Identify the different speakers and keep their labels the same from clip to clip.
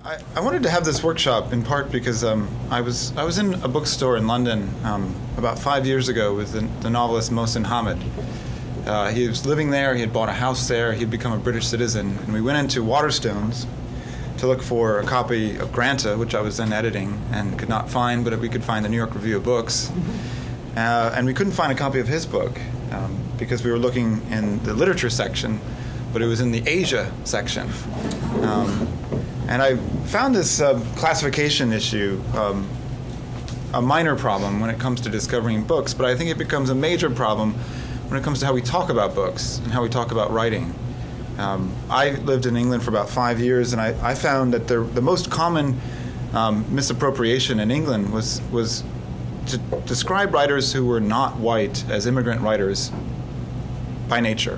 Speaker 1: I wanted to have this workshop in part because I was in a bookstore in London about 5 years ago with the novelist Mohsin Hamid. He was living there. He had bought a house there. He had become a British citizen, and we went into Waterstones to look for a copy of Granta, which I was then editing and could not find, but we could find the New York Review of Books, and we couldn't find a copy of his book because we were looking in the literature section, but it was in the Asia section. And I found this classification issue a minor problem when it comes to discovering books, but I think it becomes a major problem when it comes to how we talk about books and how we talk about writing. I lived in England for about 5 years, and I found that the most common misappropriation in England was to describe writers who were not white as immigrant writers by nature.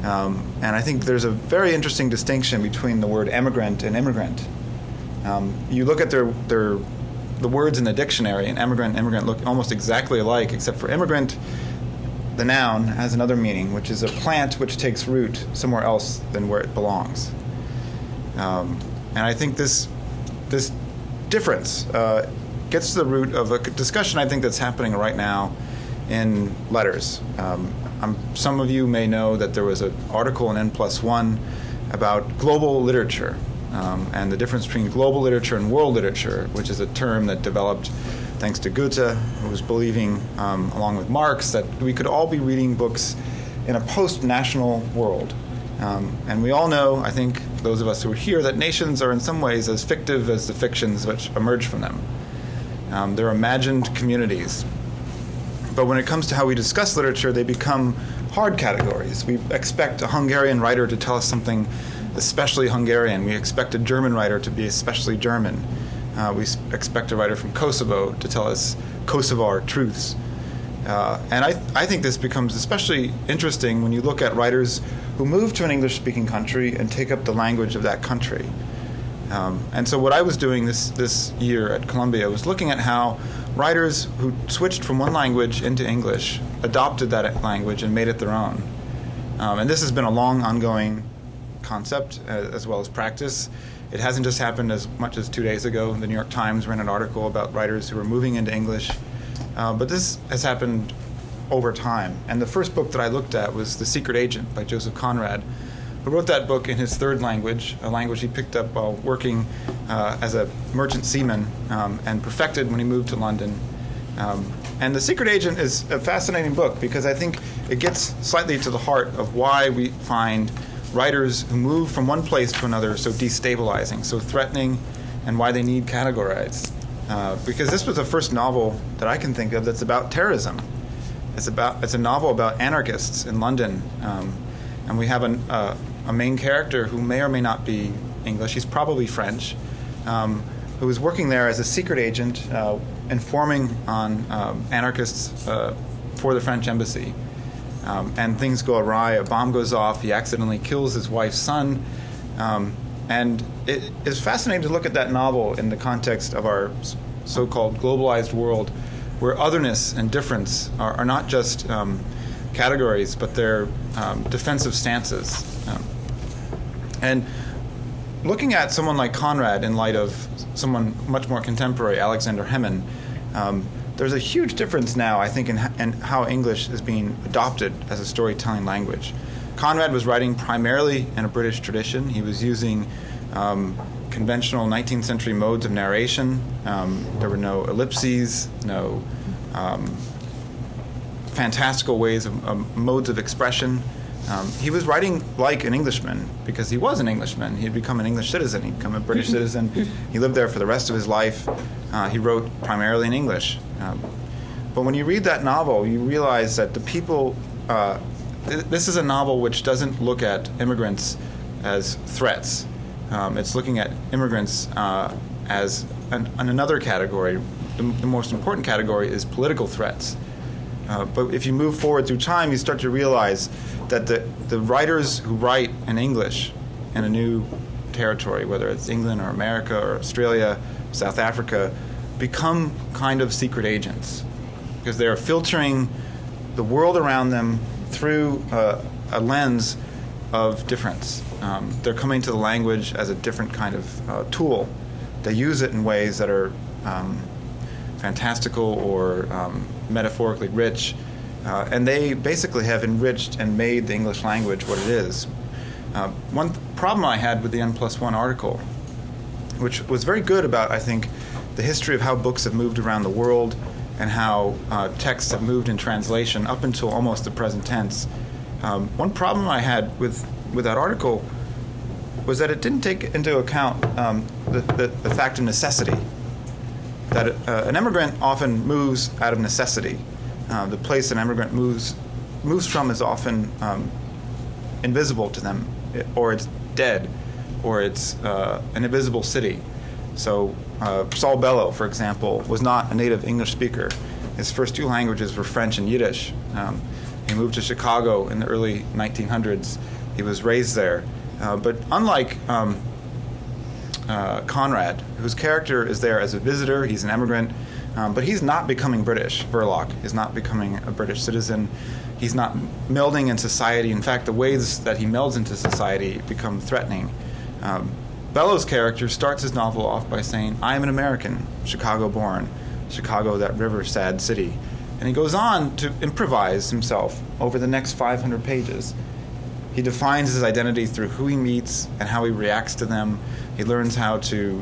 Speaker 1: And I think there's a very interesting distinction between the word emigrant and immigrant. You look at the words in the dictionary, and emigrant and immigrant look almost exactly alike, except for immigrant, the noun, has another meaning, which is a plant which takes root somewhere else than where it belongs. And I think this difference gets to the root of a discussion I think that's happening right now in letters. Some of you may know that there was an article in N+1 about global literature and the difference between global literature and world literature, which is a term that developed thanks to Goethe, who was believing, along with Marx, that we could all be reading books in a post-national world. And we all know, I think, those of us who are here, that nations are in some ways as fictive as the fictions which emerge from them. They're imagined communities. But when it comes to how we discuss literature, they become hard categories. We expect a Hungarian writer to tell us something especially Hungarian. We expect a German writer to be especially German. We expect a writer from Kosovo to tell us Kosovar truths. And I think this becomes especially interesting when you look at writers who move to an English-speaking country and take up the language of that country. And so what I was doing this year at Columbia was looking at how writers who switched from one language into English adopted that language and made it their own. And this has been a long, ongoing concept as well as practice. It hasn't just happened as much as 2 days ago. The New York Times ran an article about writers who were moving into English. But this has happened over time. And the first book that I looked at was The Secret Agent by Joseph Conrad, who wrote that book in his third language, a language he picked up while working as a merchant seaman and perfected when he moved to London. And The Secret Agent is a fascinating book because I think it gets slightly to the heart of why we find writers who move from one place to another so destabilizing, so threatening, and why they need categorized. Because this was the first novel that I can think of that's about terrorism. It's a novel about anarchists in London, and we have a main character who may or may not be English. He's probably French, who is working there as a secret agent, informing on anarchists for the French embassy. And things go awry. A bomb goes off. He accidentally kills his wife's son. And it is fascinating to look at that novel in the context of our so-called globalized world, where otherness and difference are not just categories, but they're defensive stances. And looking at someone like Conrad in light of someone much more contemporary, Alexander Hemin, there's a huge difference now, I think, in how English is being adopted as a storytelling language. Conrad was writing primarily in a British tradition. He was using conventional 19th century modes of narration. There were no ellipses, no fantastical ways of modes of expression. He was writing like an Englishman because he was an Englishman. He had become an English citizen. He'd become a British citizen. He lived there for the rest of his life. He wrote primarily in English. But when you read that novel, you realize that the people... this is a novel which doesn't look at immigrants as threats. It's looking at immigrants as another category. The most important category is political threats. But if you move forward through time, you start to realize that the writers who write in English in a new territory, whether it's England or America or Australia, South Africa, become kind of secret agents because they're filtering the world around them through a lens of difference. They're coming to the language as a different kind of tool. They use it in ways that are fantastical or metaphorically rich, and they basically have enriched and made the English language what it is. One problem I had with the N+1 article, which was very good about, I think, the history of how books have moved around the world and how texts have moved in translation up until almost the present tense. One problem I had with that article was that it didn't take into account the fact of necessity. That an immigrant often moves out of necessity. The place an immigrant moves from is often invisible to them, or it's dead, or it's an invisible city. So Saul Bellow, for example, was not a native English speaker. His first two languages were French and Yiddish. He moved to Chicago in the early 1900s. He was raised there. But unlike Conrad, whose character is there as a visitor, he's an immigrant, but he's not becoming British. Verloc is not becoming a British citizen. He's not melding in society. In fact, the ways that he melds into society become threatening. Bellow's character starts his novel off by saying, "I am an American, Chicago-born, Chicago, that river sad city." And he goes on to improvise himself over the next 500 pages. He defines his identity through who he meets and how he reacts to them. He learns how to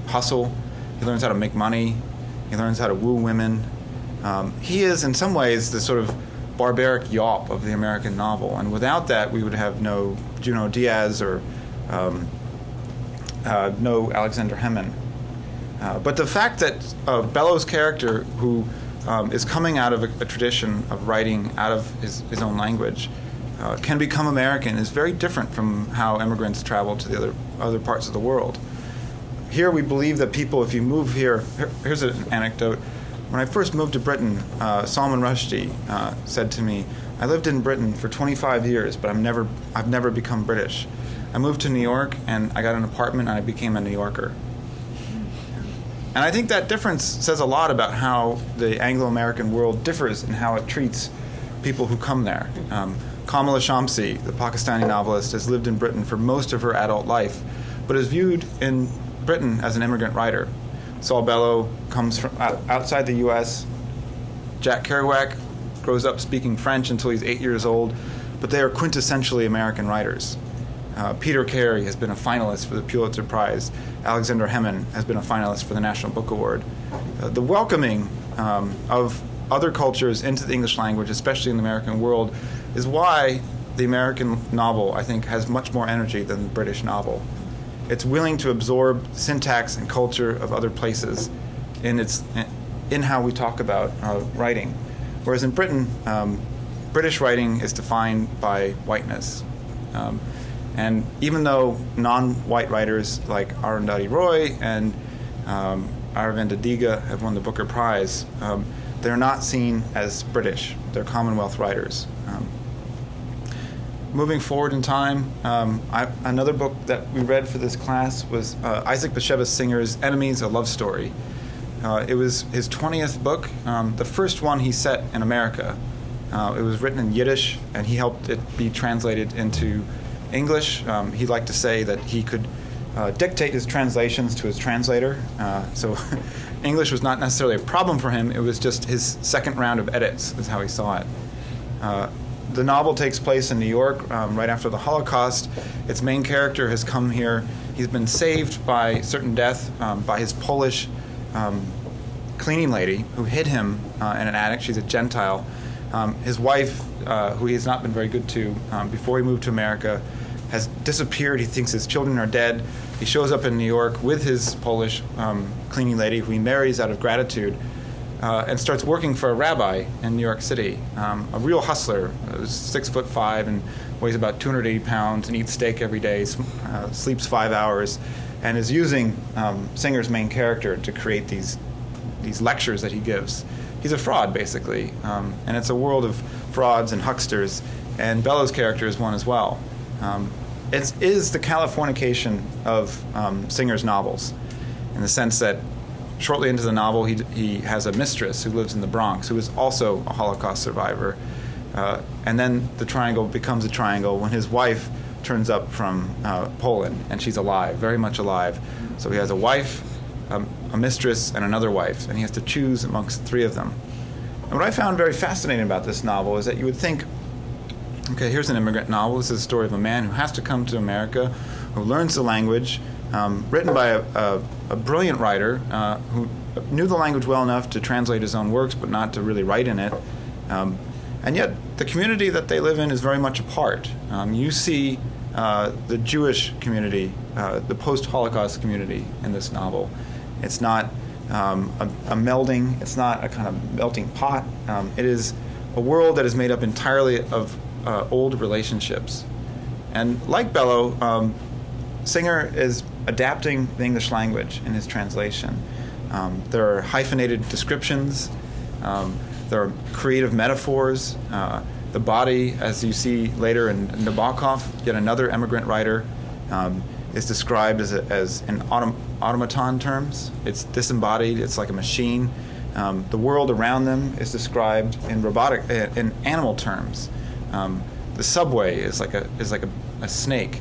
Speaker 1: hustle. He learns how to make money. He learns how to woo women. He is, in some ways, the sort of barbaric yawp of the American novel. And without that, we would have no Junot Diaz or no Alexander Hemin. But the fact that Bellow's character, who is coming out of a tradition of writing out of his own language, can become American is very different from how immigrants travel to the other parts of the world. Here we believe that people, if you move here, here's an anecdote. When I first moved to Britain, Salman Rushdie said to me, "I lived in Britain for 25 years, but I've never become British. I moved to New York and I got an apartment and I became a New Yorker." And I think that difference says a lot about how the Anglo-American world differs in how it treats people who come there. Kamala Shamsi, the Pakistani novelist, has lived in Britain for most of her adult life, but is viewed in Britain as an immigrant writer. Saul Bellow comes from outside the U.S. Jack Kerouac grows up speaking French until he's 8 years old, but they are quintessentially American writers. Peter Carey has been a finalist for the Pulitzer Prize. Alexander Hemin has been a finalist for the National Book Award. The welcoming of other cultures into the English language, especially in the American world, is why the American novel, I think, has much more energy than the British novel. It's willing to absorb syntax and culture of other places in how we talk about writing. Whereas in Britain, British writing is defined by whiteness. And even though non-white writers like Arundhati Roy and Aravinda Diga have won the Booker Prize, they're not seen as British. They're Commonwealth writers. Moving forward in time, another book that we read for this class was Isaac Bashevis Singer's Enemies, a Love Story. It was his 20th book, the first one he set in America. It was written in Yiddish, and he helped it be translated into English. He'd like to say that he could dictate his translations to his translator. So English was not necessarily a problem for him. It was just his second round of edits is how he saw it. The novel takes place in New York right after the Holocaust. Its main character has come here. He's been saved by certain death by his Polish cleaning lady who hid him in an attic. She's a Gentile. His wife, who he has not been very good to before he moved to America, has disappeared. He thinks his children are dead. He shows up in New York with his Polish cleaning lady, who he marries out of gratitude, and starts working for a rabbi in New York City, a real hustler. Who's 6'5" and weighs about 280 pounds and eats steak every day, sleeps 5 hours, and is using Singer's main character to create these lectures that he gives. He's a fraud, basically, and it's a world of frauds and hucksters, and Bellow's character is one as well. It is the Californication of Singer's novels, in the sense that shortly into the novel, he has a mistress who lives in the Bronx, who is also a Holocaust survivor. And then the triangle becomes a triangle when his wife turns up from Poland, and she's alive, very much alive. So he has a wife, a mistress, and another wife, and he has to choose amongst three of them. And what I found very fascinating about this novel is that you would think, okay, here's an immigrant novel. This is a story of a man who has to come to America, who learns the language, written by a brilliant writer who knew the language well enough to translate his own works, but not to really write in it. And yet, the community that they live in is very much apart. You see the Jewish community, the post-Holocaust community in this novel. It's not a melding. It's not a kind of melting pot. It is a world that is made up entirely of old relationships. And like Bellow, Singer is adapting the English language in his translation. There are hyphenated descriptions. There are creative metaphors. The body, as you see later in Nabokov, yet another immigrant writer, is described as in automaton terms. It's disembodied. It's like a machine. The world around them is described in animal terms. The subway is like a snake.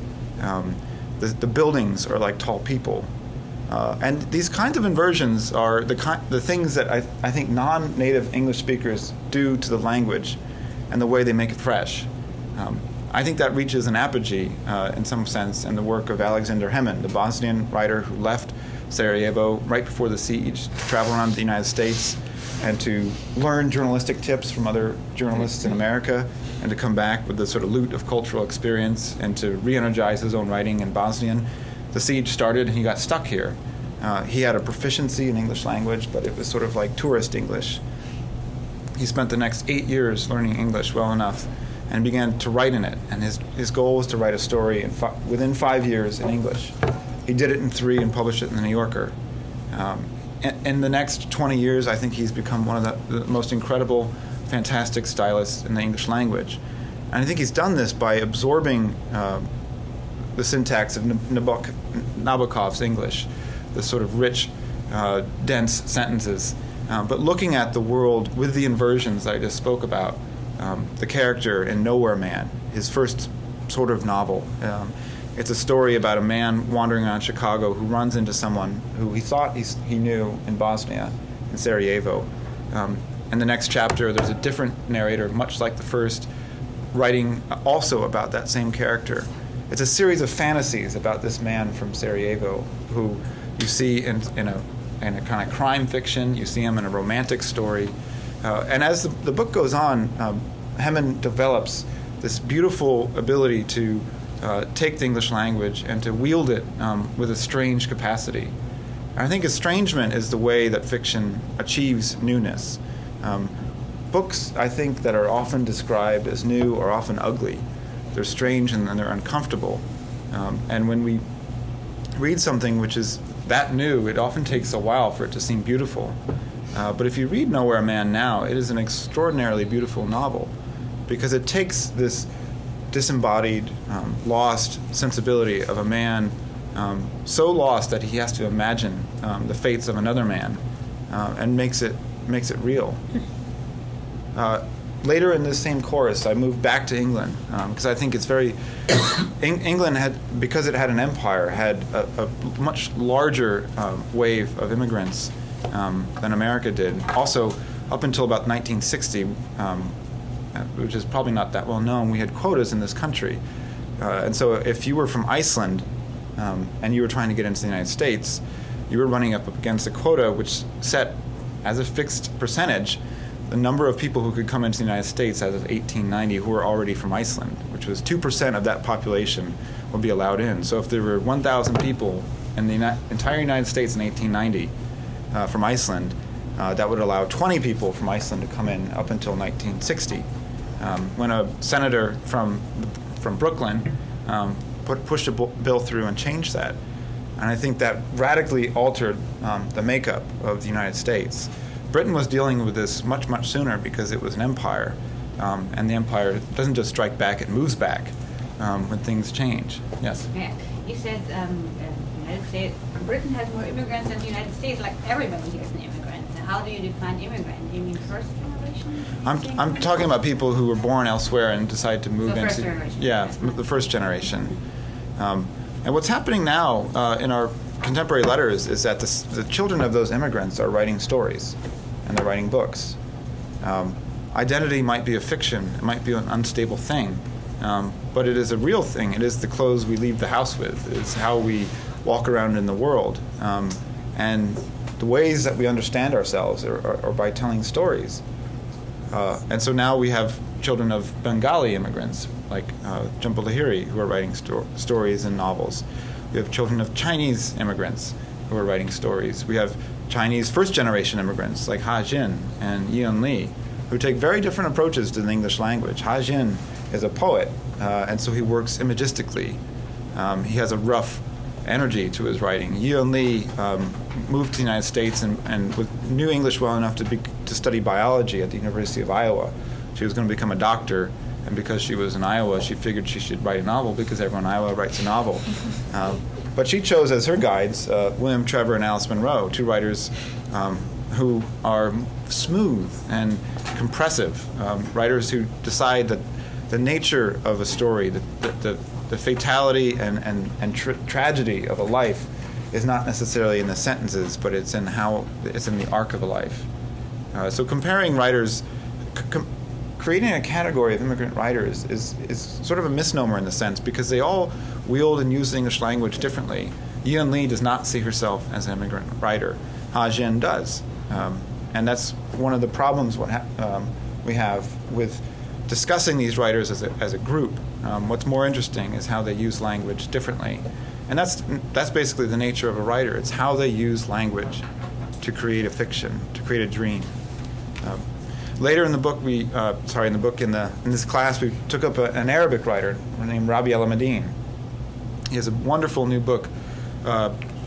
Speaker 1: The buildings are like tall people. And these kinds of inversions are the things that I think non-native English speakers do to the language and the way they make it fresh. I think that reaches an apogee, in some sense, in the work of Alexander Hemin, the Bosnian writer who left Sarajevo right before the siege to travel around the United States and to learn journalistic tips from other journalists in America and to come back with the sort of loot of cultural experience and to re-energize his own writing in Bosnian. The siege started and he got stuck here. He had a proficiency in English language, but it was sort of like tourist English. He spent the next 8 years learning English well enough and began to write in it. And his goal was to write a story within 5 years in English. He did it in 3 and published it in the New Yorker. In the next 20 years, I think he's become one of the most incredible, fantastic stylists in the English language. And I think he's done this by absorbing the syntax of Nabokov's English, the sort of rich, dense sentences, but looking at the world with the inversions that I just spoke about. The character in Nowhere Man, his first sort of novel. It's a story about a man wandering around Chicago who runs into someone who he thought he knew in Bosnia, in Sarajevo. In the next chapter, there's a different narrator, much like the first, writing also about that same character. It's a series of fantasies about this man from Sarajevo who you see in a kind of crime fiction. You see him in a romantic story. And as the book goes on, Hemin develops this beautiful ability to take the English language and to wield it with a strange capacity. And I think estrangement is the way that fiction achieves newness. Books, I think, that are often described as new are often ugly. They're strange and they're uncomfortable. And when we read something which is that new, it often takes a while for it to seem beautiful. But if you read Nowhere Man now, it is an extraordinarily beautiful novel because it takes this disembodied, lost sensibility of a man so lost that he has to imagine the fates of another man and makes it real. Later in this same chorus, I moved back to England because I think it's very... England because it had an empire, had a much larger wave of immigrants than America did. Also, up until about 1960, which is probably not that well known, we had quotas in this country. And so if you were from Iceland and you were trying to get into the United States, you were running up against a quota which set as a fixed percentage the number of people who could come into the United States as of 1890 who were already from Iceland, which was 2% of that population would be allowed in. So if there were 1,000 people in the entire United States in 1890 from Iceland, that would allow 20 people from Iceland to come in up until 1960, when a senator from Brooklyn pushed a bill through and changed that. And I think that radically altered the makeup of the United States. Britain was dealing with this much, much sooner because it was an empire. And the empire doesn't just strike back, it moves back when things change. Yes?
Speaker 2: Yeah. You said United States, Britain has more immigrants than the United States, like everybody here is an immigrant. So how do you define immigrant? Do you mean first generation? generation?
Speaker 1: I'm talking about people who were born elsewhere and decided to move
Speaker 2: So
Speaker 1: into
Speaker 2: first generation.
Speaker 1: yeah, the first generation. And what's happening now in our contemporary letters is that the children of those immigrants are writing stories, and they're writing books. Identity might be a fiction, it might be an unstable thing, but it is a real thing. It is the clothes we leave the house with. It's how we walk around in the world. And the ways that we understand ourselves are by telling stories. And so now we have children of Bengali immigrants, like Jhumpa Lahiri, who are writing stories and novels. We have children of Chinese immigrants who are writing stories. We have Chinese first-generation immigrants, like Ha Jin and Yun Li, who take very different approaches to the English language. Ha Jin is a poet, and so he works imagistically. He has a rough energy to his writing. Yun Li moved to the United States and knew English well enough to study biology at the University of Iowa. She was going to become a doctor, and because she was in Iowa, she figured she should write a novel because everyone in Iowa writes a novel. But she chose as her guides William Trevor and Alice Munro, two writers who are smooth and compressive, writers who decide that the nature of a story, the fatality and tragedy of a life is not necessarily in the sentences, but it's in the arc of a life. So comparing writers, creating a category of immigrant writers is sort of a misnomer in the sense, because they all wield and use the English language differently. Yun Li does not see herself as an immigrant writer. Ha Jin does. And that's one of the problems we have with discussing these writers as a group. What's more interesting is how they use language differently. And that's basically the nature of a writer. It's how they use language to create a fiction, to create a dream. Later in the book, in this class, we took up an Arabic writer named Alaa Dean. He has a wonderful new book,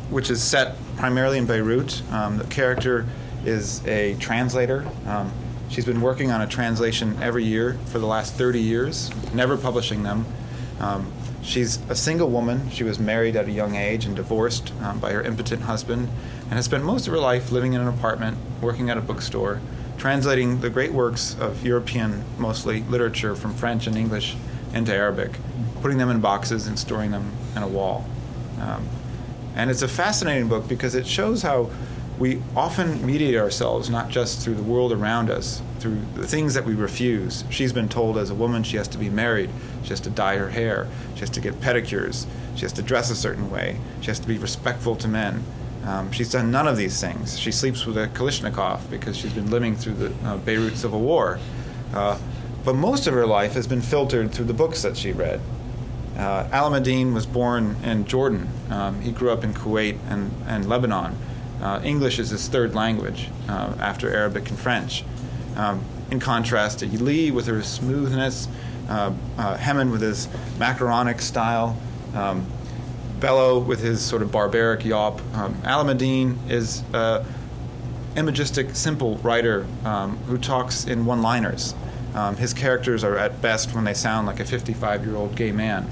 Speaker 1: which is set primarily in Beirut. The character is a translator. She's been working on a translation every year for the last 30 years, never publishing them. She's a single woman. She was married at a young age and divorced by her impotent husband, and has spent most of her life living in an apartment, working at a bookstore, translating the great works of European, mostly, literature from French and English into Arabic, putting them in boxes and storing them in a wall. And it's a fascinating book because it shows how we often mediate ourselves not just through the world around us, through the things that we refuse. She's been told as a woman she has to be married, she has to dye her hair, she has to get pedicures, she has to dress a certain way, she has to be respectful to men. She's done none of these things. She sleeps with a Kalashnikov because she's been living through the Beirut Civil War. But most of her life has been filtered through the books that she read. Alaa Dean was born in Jordan. He grew up in Kuwait and Lebanon. English is his third language after Arabic and French. In contrast to Li with her smoothness, Hemin with his macaronic style, Bellow with his sort of barbaric yawp. Alaa Dean is an imagistic, simple writer who talks in one-liners. His characters are at best when they sound like a 55-year-old gay man,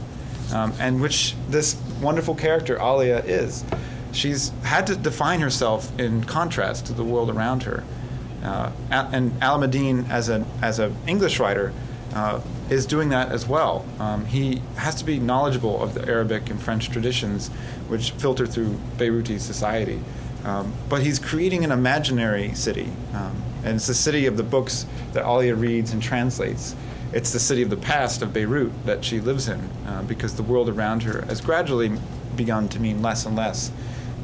Speaker 1: and which this wonderful character, Alaa, is. She's had to define herself in contrast to the world around her. And Alaa Dean, as an English writer, is doing that as well. He has to be knowledgeable of the Arabic and French traditions, which filter through Beiruti society. But he's creating an imaginary city. And it's the city of the books that Alaa reads and translates. It's the city of the past of Beirut that she lives in, because the world around her has gradually begun to mean less and less.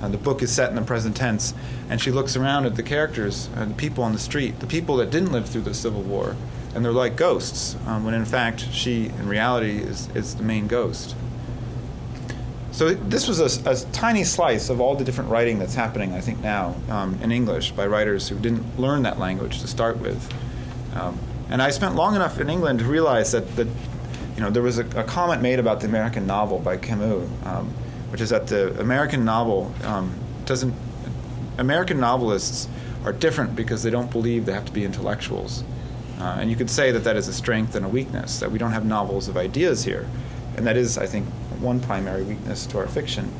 Speaker 1: The book is set in the present tense, and she looks around at the characters and the people on the street, the people that didn't live through the Civil War, and they're like ghosts, when in fact she, in reality, is the main ghost. So this was a tiny slice of all the different writing that's happening, I think, now in English by writers who didn't learn that language to start with. And I spent long enough in England to realize that there was a comment made about the American novel by Camus, which is that the American novel American novelists are different because they don't believe they have to be intellectuals. And you could say that is a strength and a weakness, that we don't have novels of ideas here. And that is, I think, one primary weakness to our fiction.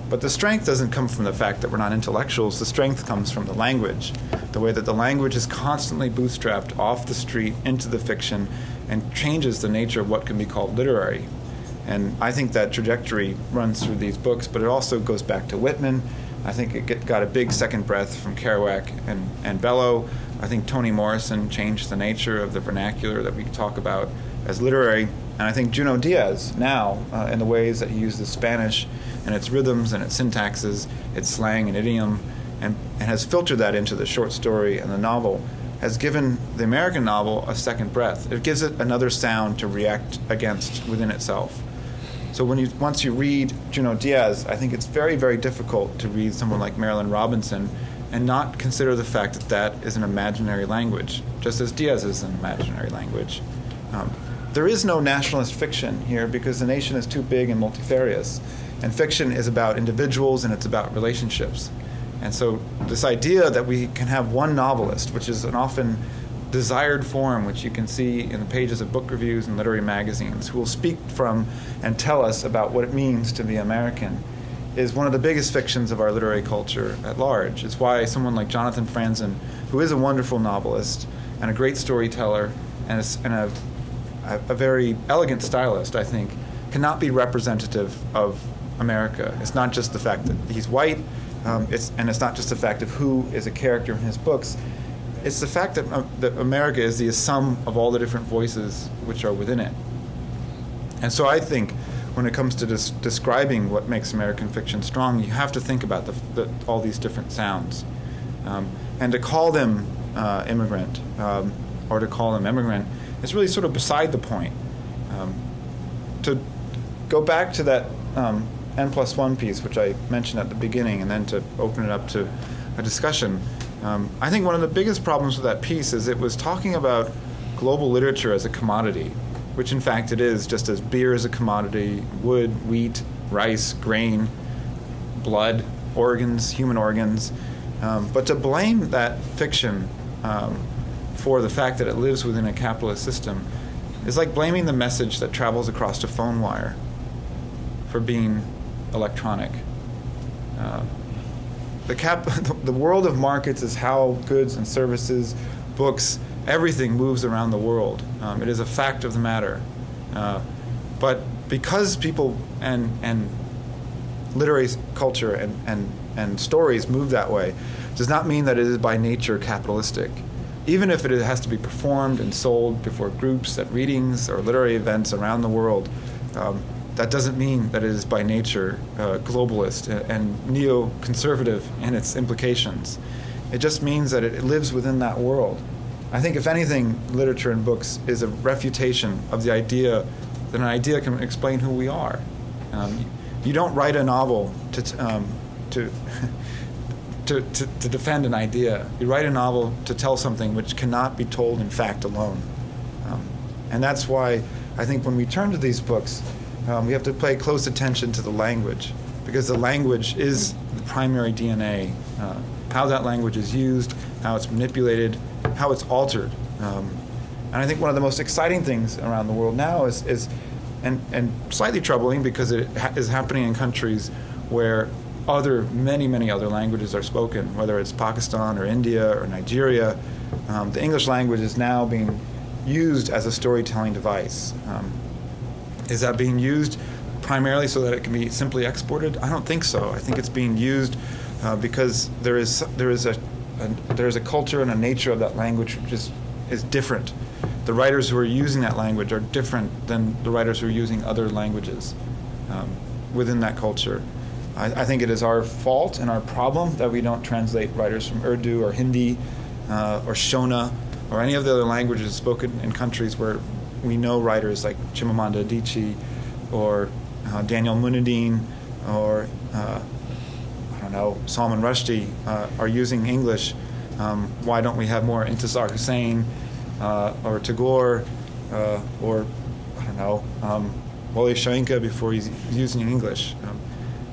Speaker 1: But the strength doesn't come from the fact that we're not intellectuals. The strength comes from the language, the way that the language is constantly bootstrapped off the street into the fiction and changes the nature of what can be called literary. And I think that trajectory runs through these books, but it also goes back to Whitman. I think it got a big second breath from Kerouac and Bellow. I think Toni Morrison changed the nature of the vernacular that we talk about as literary. And I think Junot Diaz now, in the ways that he uses Spanish and its rhythms and its syntaxes, its slang and idiom, and has filtered that into the short story and the novel, has given the American novel a second breath. It gives it another sound to react against within itself. So once you read Junot Diaz, I think it's very, very difficult to read someone like Marilyn Robinson and not consider the fact that that is an imaginary language, just as Diaz is an imaginary language. There is no nationalist fiction here because the nation is too big and multifarious. And fiction is about individuals and it's about relationships. And so this idea that we can have one novelist, which is an often desired form, which you can see in the pages of book reviews and literary magazines, who will speak from and tell us about what it means to be American, is one of the biggest fictions of our literary culture at large. It's why someone like Jonathan Franzen, who is a wonderful novelist and a great storyteller and a very elegant stylist, I think, cannot be representative of America. It's not just the fact that he's white, it's not just the fact of who is a character in his books. It's the fact that America is the sum of all the different voices which are within it. And so I think when it comes to describing what makes American fiction strong, you have to think about all these different sounds. And to call them immigrant or to call them immigrant is really sort of beside the point. To go back to that N+1 piece, which I mentioned at the beginning, and then to open it up to a discussion, I think one of the biggest problems with that piece is it was talking about global literature as a commodity, which in fact it is, just as beer is a commodity, wood, wheat, rice, grain, blood, organs, human organs. But to blame that fiction for the fact that it lives within a capitalist system is like blaming the message that travels across a phone wire for being electronic. The world of markets is how goods and services, books, everything moves around the world. It is a fact of the matter. But because people and literary culture and stories move that way, does not mean that it is by nature capitalistic. Even if it has to be performed and sold before groups at readings or literary events around the world, that doesn't mean that it is by nature globalist and neoconservative in its implications. It just means that it lives within that world. I think, if anything, literature and books is a refutation of the idea that an idea can explain who we are. You don't write a novel to defend an idea. You write a novel to tell something which cannot be told in fact alone. And that's why I think when we turn to these books, we have to pay close attention to the language, because the language is the primary DNA. How that language is used, how it's manipulated, how it's altered. And I think one of the most exciting things around the world now is and slightly troubling, because it is happening in countries where many other languages are spoken, whether it's Pakistan or India or Nigeria. The English language is now being used as a storytelling device. Is that being used primarily so that it can be simply exported? I don't think so. I think it's being used because there is a culture and a nature of that language which is different. The writers who are using that language are different than the writers who are using other languages within that culture. I think it is our fault and our problem that we don't translate writers from Urdu or Hindi or Shona or any of the other languages spoken in countries where we know writers like Chimamanda Adichie or Daniel Munadeen or Salman Rushdie are using English. Why don't we have more Intezar Hussain or Tagore or Wole Soyinka before he's using English?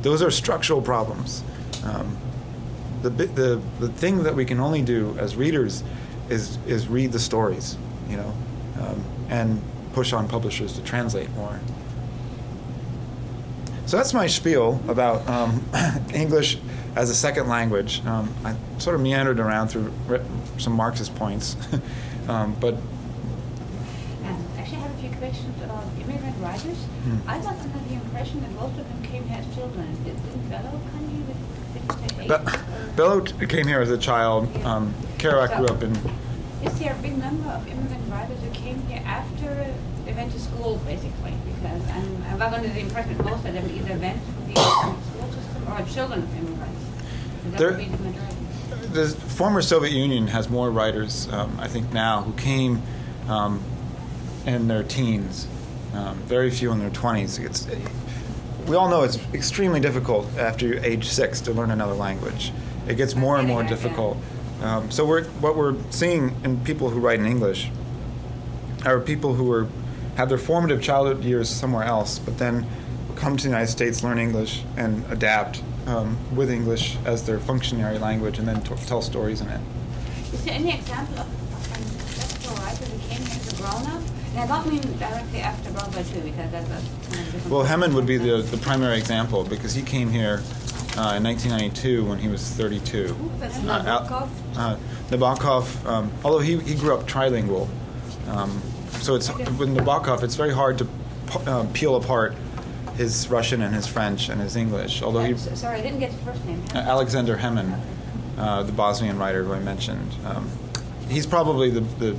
Speaker 1: Those are structural problems. The thing that we can only do as readers is read the stories, and push on publishers to translate more. So that's my spiel about English as a second language. I sort of meandered around through some Marxist points, but
Speaker 2: Actually, I have a few questions about immigrant writers. I was under the impression that most of them came here as children. Didn't Bellow come here with
Speaker 1: Bellow came here as a child. Kerouac grew up in...
Speaker 2: Is there a big number of immigrant writers who came here after they went to school, basically? Because I was under the impression that most of them either went to the school system or are children of immigrants. That would be the majority.
Speaker 1: The former Soviet Union has more writers, I think now, who came in their teens. Very few in their 20s. We all know it's extremely difficult after age 6 to learn another language. It gets more and more difficult. So what we're seeing in people who write in English are people who have their formative childhood years somewhere else, but then come to the United States, learn English, and adapt with English as their functionary language, and then tell stories in it.
Speaker 2: Is there any example of a writer who came here as a grown-up? And I don't mean directly after World War II, because that's kind of different.
Speaker 1: Well, Hemin would be the primary example, because he came here in 1992 when he was 32.
Speaker 3: That's Nabokov.
Speaker 1: Nabokov, although he grew up trilingual, so it's with Nabokov it's very hard to peel apart his Russian and his French and his English. Although he,
Speaker 2: sorry, I didn't get the first name.
Speaker 1: Alexander Hemin, the Bosnian writer who I mentioned, he's probably the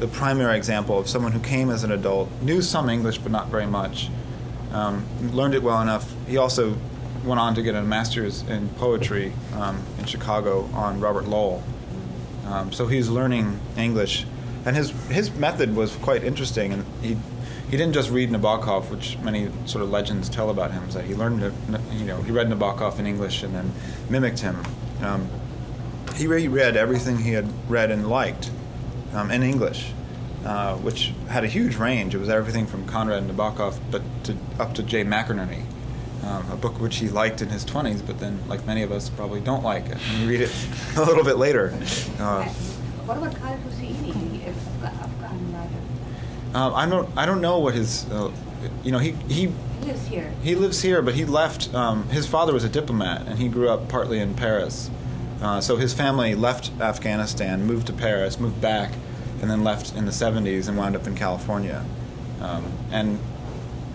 Speaker 1: primary example of someone who came as an adult, knew some English but not very much, learned it well enough. He also went on to get a master's in poetry in Chicago on Robert Lowell. So he's learning English, and his method was quite interesting. And he didn't just read Nabokov, which many sort of legends tell about him. Is that he learned, he read Nabokov in English and then mimicked him. He reread everything he had read and liked in English, which had a huge range. It was everything from Conrad and Nabokov, but up to Jay McInerney. A book which he liked in his 20s, but then, like many of us, probably don't like it. And you read it a little bit later.
Speaker 2: What about Khaled Hussaini, Afghan writer?
Speaker 1: I don't know what his. He
Speaker 2: lives here.
Speaker 1: He lives here, but he left. His father was a diplomat, and he grew up partly in Paris. So his family left Afghanistan, moved to Paris, moved back, and then left in the 70s and wound up in California. And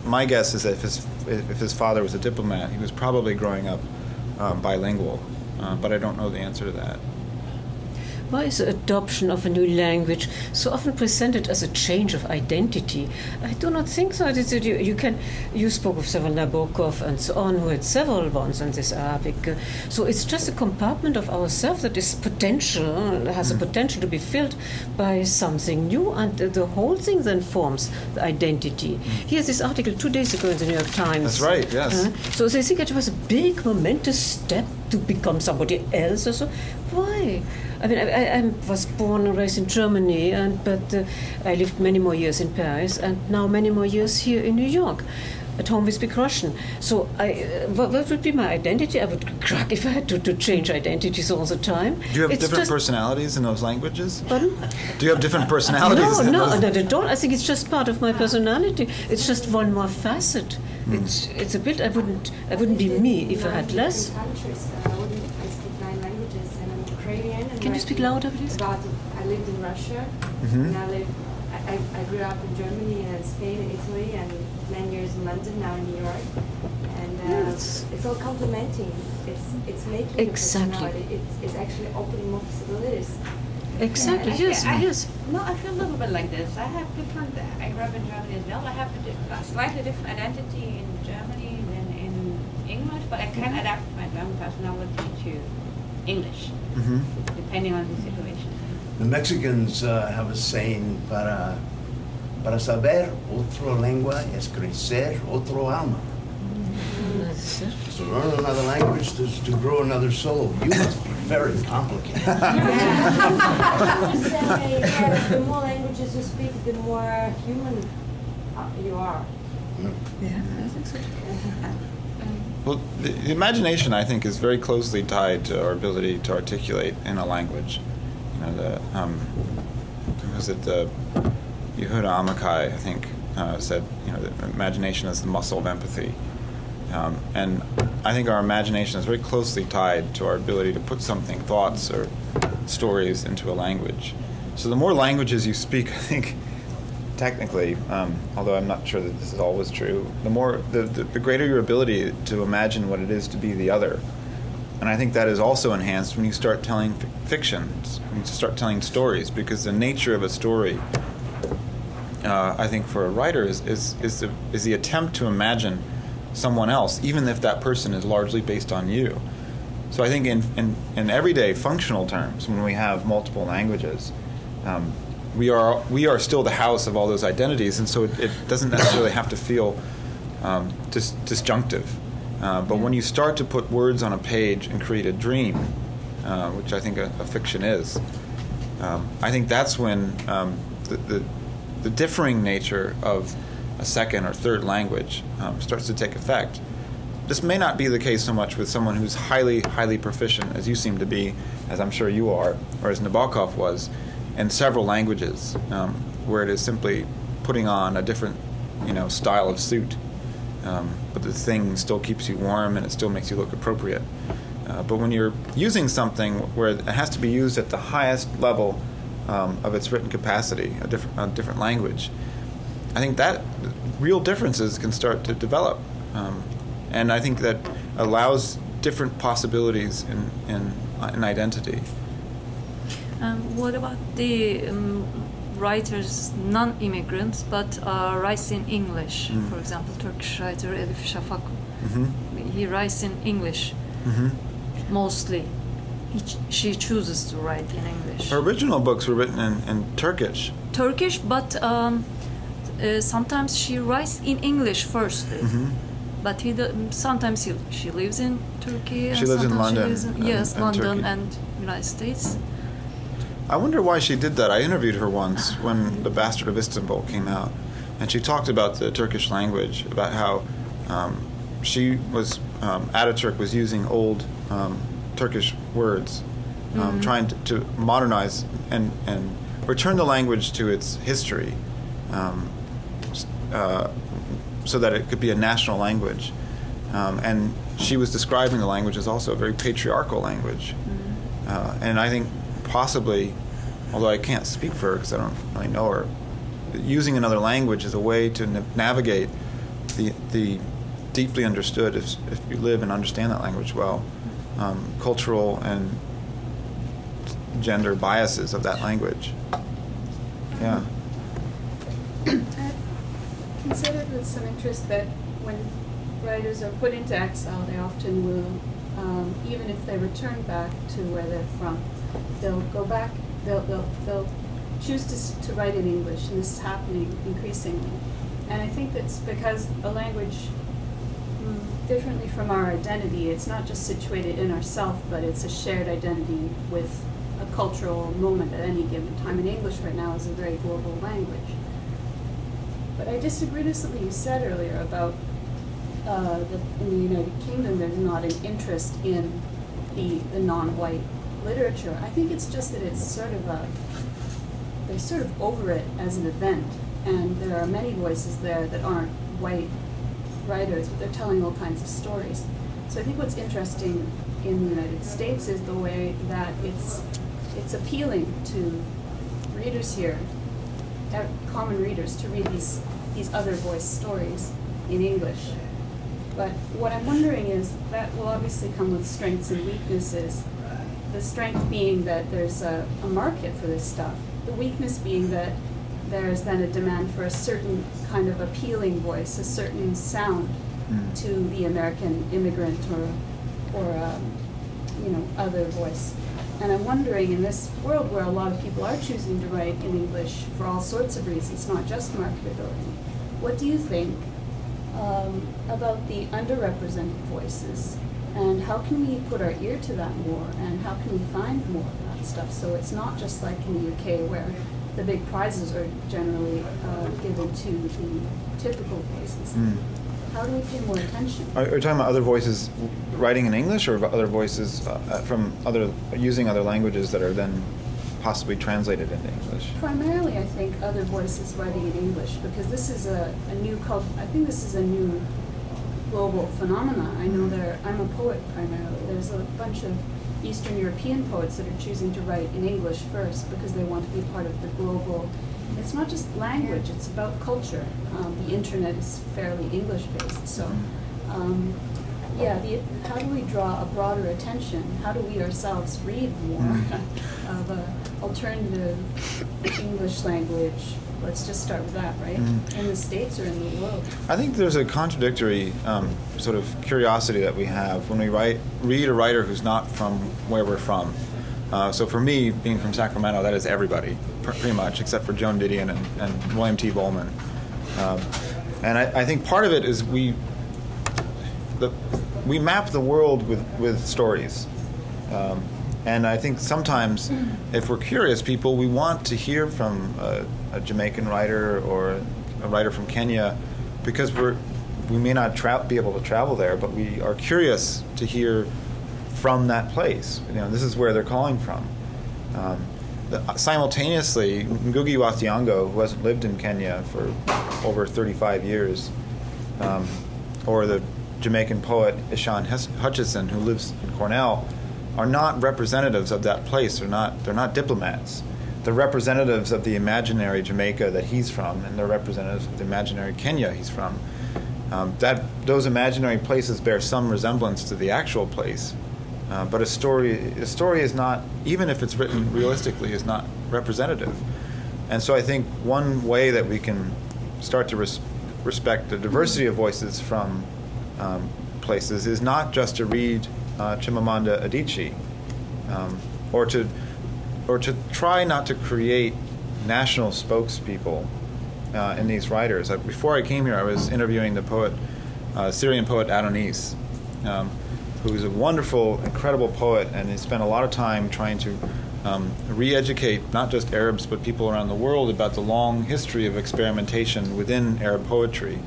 Speaker 1: my guess is that if his father was a diplomat, he was probably growing up bilingual, but I don't know the answer to that.
Speaker 3: Why is the adoption of a new language so often presented as a change of identity? I do not think so. You spoke of several Nabokov and so on, who had several ones in this Arabic. So it's just a compartment of ourselves that is has a potential to be filled by something new, and the whole thing then forms the identity. Here's this article 2 days ago in the New York Times.
Speaker 1: That's right, yes.
Speaker 3: So they think it was a big momentous step to become somebody else or so. Why? I mean, I was born and raised in Germany, but I lived many more years in Paris, and now many more years here in New York. At home we speak Russian. So what would be my identity? I would crack if I had to change identities all the time.
Speaker 1: Do you have different personalities in those languages?
Speaker 3: Pardon?
Speaker 1: Do you have different personalities?
Speaker 3: No, I don't. I think it's just part of my personality. It's just one more facet. It's a bit. I wouldn't be me if I had less.
Speaker 4: I speak 9 languages, and I'm Ukrainian. And
Speaker 3: Can you speak louder, please?
Speaker 4: I lived in Russia, and I grew up in Germany and Spain and Italy, and 9 years in London, now in New York. And it's all complementing. It's making
Speaker 3: Exactly.
Speaker 4: a personality. It's actually opening more possibilities.
Speaker 3: Exactly. Yes.
Speaker 2: No, I feel a little bit like this. I have different. I grew up in Germany as well. I have a slightly different identity in Germany than in English, but I can adapt my German personality to English, depending on the situation.
Speaker 5: The Mexicans have a saying, para saber otra lengua es crecer otro alma. To learn another language is to grow another soul. You must be very complicated.
Speaker 4: I would say the more languages you speak, the more human you are.
Speaker 3: Yeah, I think so.
Speaker 1: Well, the imagination, I think, is very closely tied to our ability to articulate in a language. Yehuda Amichai, I think, said, the imagination is the muscle of empathy. And I think our imagination is very closely tied to our ability to put something, thoughts or stories, into a language. So the more languages you speak, I think, technically, although I'm not sure that this is always true, the greater your ability to imagine what it is to be the other. And I think that is also enhanced when you start telling fiction, when you start telling stories, because the nature of a story, I think for a writer, is the attempt to imagine someone else, even if that person is largely based on you. So I think in everyday functional terms, when we have multiple languages, we are still the house of all those identities, and so it doesn't necessarily have to feel disjunctive. But when you start to put words on a page and create a dream, which I think a fiction is, I think that's when the differing nature of a second or third language starts to take effect. This may not be the case so much with someone who's highly, highly proficient, as you seem to be, as I'm sure you are, or as Nabokov was, in several languages, where it is simply putting on a different, style of suit, but the thing still keeps you warm and it still makes you look appropriate. But when you're using something where it has to be used at the highest level of its written capacity, a different language, I think that real differences can start to develop, and I think that allows different possibilities in identity.
Speaker 6: What about the writers, non-immigrants, but writes in English? For example, Turkish writer Elif Shafak. He writes in English mostly. She chooses to write in English.
Speaker 1: Her original books were written in Turkish.
Speaker 6: Turkish, but sometimes she writes in English first. But sometimes she lives in Turkey.
Speaker 1: She lives in London.
Speaker 6: Yes, London
Speaker 1: Turkey.
Speaker 6: and United States.
Speaker 1: I wonder why she did that. I interviewed her once when The Bastard of Istanbul came out, and she talked about the Turkish language, about how she was, Ataturk was using old Turkish words, trying to modernize and return the language to its history, so that it could be a national language. And she was describing the language as also a very patriarchal language. And I think possibly, although I can't speak for her because I don't really know her, using another language is a way to navigate the deeply understood, if you live and understand that language well, cultural and gender biases of that language. Yeah.
Speaker 7: I've considered with some interest that when writers are put into exile, they often will, even if they return back to where they're from, they'll go back, they'll choose to write in English, and this is happening increasingly. And I think that's because a language, differently from our identity, it's not just situated in ourself, but it's a shared identity with a cultural moment at any given time. And English right now is a very global language. But I disagree with something you said earlier about in the United Kingdom there's not an interest in the non-white literature. I think it's just that it's they're sort of over it as an event, and there are many voices there that aren't white writers, but they're telling all kinds of stories. So I think what's interesting in the United States is the way that it's appealing to readers here, common readers, to read these other voice stories in English. But what I'm wondering is that will obviously come with strengths and weaknesses. The strength being that there's a market for this stuff. The weakness being that there's then a demand for a certain kind of appealing voice, a certain sound to the American immigrant or other voice. And I'm wondering, in this world where a lot of people are choosing to write in English for all sorts of reasons, not just marketability, what do you think about the underrepresented voices? And how can we put our ear to that more? And how can we find more of that stuff? So it's not just like in the UK where the big prizes are generally given to the typical voices. How do we pay more attention?
Speaker 1: Are you talking about other voices writing in English, or other voices using other languages that are then possibly translated into English?
Speaker 7: Primarily, I think other voices writing in English, because this is a new culture. I think this is a new global phenomena. I know I'm a poet primarily. There's a bunch of Eastern European poets that are choosing to write in English first because they want to be part of the global. It's not just language, it's about culture. The internet is fairly English-based, so how do we draw a broader attention? How do we ourselves read more of an alternative English language? Let's just start with that, right? In the States or in the world?
Speaker 1: I think there's a contradictory sort of curiosity that we have when we read a writer who's not from where we're from. So for me, being from Sacramento, that is everybody, pretty much, except for Joan Didion and William T. Bowman. And I think part of it is we map the world with stories. And I think sometimes, if we're curious people, we want to hear from a Jamaican writer or a writer from Kenya, because we may not be able to travel there, but we are curious to hear from that place. This is where they're calling from. Simultaneously, Ngugi wa Thiong'o, who hasn't lived in Kenya for over 35 years, or the Jamaican poet Ishan Hutchison, who lives in Cornell, are not representatives of that place. They're not diplomats. They're representatives of the imaginary Jamaica that he's from, and they're representatives of the imaginary Kenya he's from. Those imaginary places bear some resemblance to the actual place, but a story is not, even if it's written realistically, is not representative. And so I think one way that we can start to respect the diversity of voices from places is not just to read Chimamanda Adichie, or to try not to create national spokespeople in these writers. Before I came here, I was interviewing the Syrian poet Adonis, who's a wonderful, incredible poet, and he spent a lot of time trying to re-educate not just Arabs but people around the world about the long history of experimentation within Arab poetry.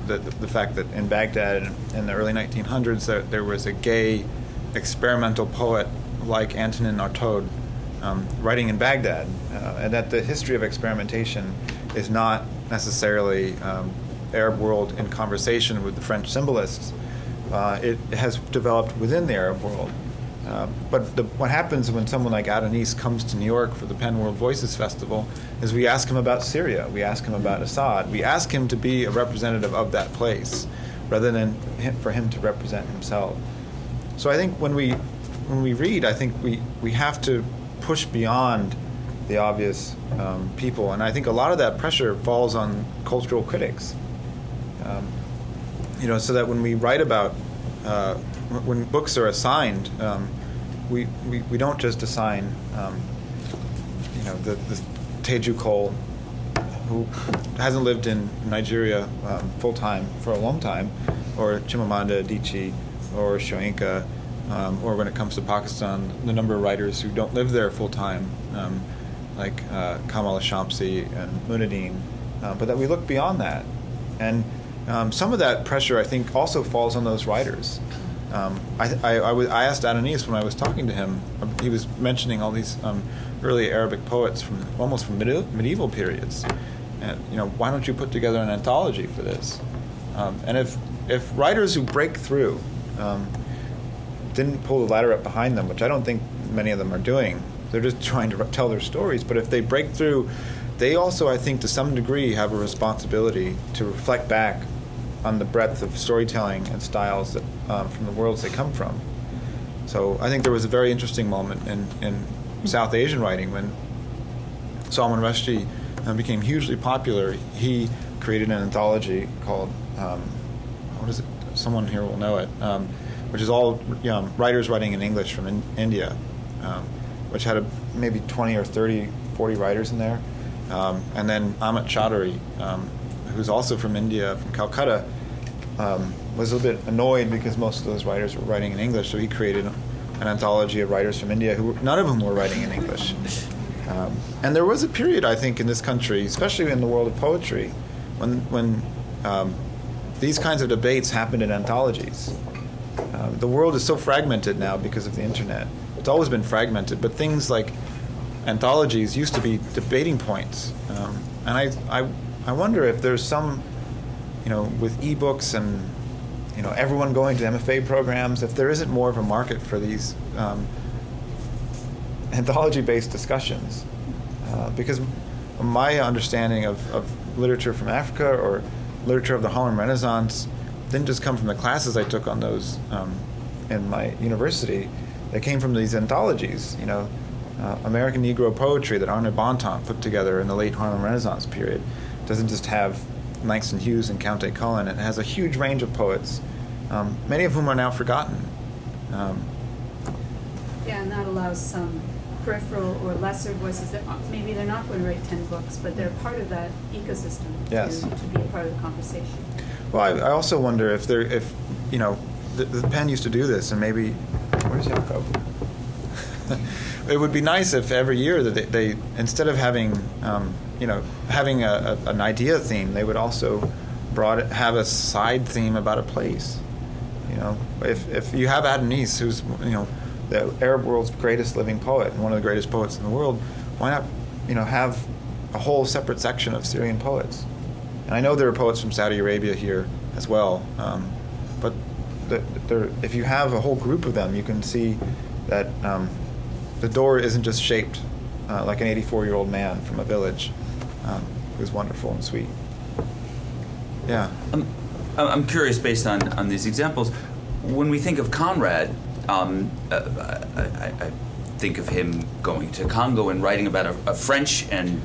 Speaker 1: The fact that in Baghdad in the early 1900s there was a gay experimental poet like Antonin Artaud writing in Baghdad, and that the history of experimentation is not necessarily Arab world in conversation with the French symbolists. It has developed within the Arab world. But what happens when someone like Adonis comes to New York for the Penn World Voices Festival is we ask him about Syria, we ask him about Assad, we ask him to be a representative of that place rather than for him to represent himself. So I think when we read, I think we have to push beyond the obvious people, and I think a lot of that pressure falls on cultural critics. So that when we write about when books are assigned, we don't just assign the Teju Cole, who hasn't lived in Nigeria full time for a long time, or Chimamanda Adichie, or Shoinka, or when it comes to Pakistan, the number of writers who don't live there full time, like Kamal Shamsi and Munaddin, but that we look beyond that. And some of that pressure, I think, also falls on those writers. I asked Adonis when I was talking to him. He was mentioning all these early Arabic poets almost from medieval periods, and why don't you put together an anthology for this? And if writers who break through didn't pull the ladder up behind them, which I don't think many of them are doing, they're just trying to tell their stories. But if they break through, they also, I think, to some degree, have a responsibility to reflect back on the breadth of storytelling and styles that from the worlds they come from. So I think there was a very interesting moment in South Asian writing when Salman Rushdie became hugely popular. He created an anthology called, what is it? Someone here will know it, which is all writers writing in English from India, which had maybe 20 or 30, 40 writers in there. And then Amit Chaudhary, who's also from India, from Calcutta, was a little bit annoyed because most of those writers were writing in English, so he created an anthology of writers from India none of whom were writing in English. And there was a period, I think, in this country, especially in the world of poetry, when these kinds of debates happened in anthologies. The world is so fragmented now because of the internet. It's always been fragmented, but things like anthologies used to be debating points. And I wonder if there's some, with ebooks and everyone going to MFA programs, if there isn't more of a market for these anthology-based discussions. Because my understanding of literature from Africa or literature of the Harlem Renaissance didn't just come from the classes I took on those in my university. They came from these anthologies, American Negro poetry that Arne Bontemps put together in the late Harlem Renaissance period. It doesn't just have Langston Hughes and Count Cullen. It has a huge range of poets, many of whom are now forgotten.
Speaker 7: Yeah, and that allows some peripheral or lesser voices that maybe they're not going to write 10 books, but they're part of that ecosystem
Speaker 1: Yes.
Speaker 7: to be a part of the conversation.
Speaker 1: Well, I also wonder if the pen used to do this, and maybe where's Jacob? It would be nice if every year that they instead of having having an idea theme, they would also have a side theme about a place. If you have Adonis, who's the Arab world's greatest living poet and one of the greatest poets in the world, why not have a whole separate section of Syrian poets? And I know there are poets from Saudi Arabia here as well, but if you have a whole group of them, you can see that the door isn't just shaped like an 84-year-old man from a village who's wonderful and sweet. Yeah.
Speaker 8: I'm curious, based on these examples, when we think of Conrad, I think of him going to Congo and writing about a French and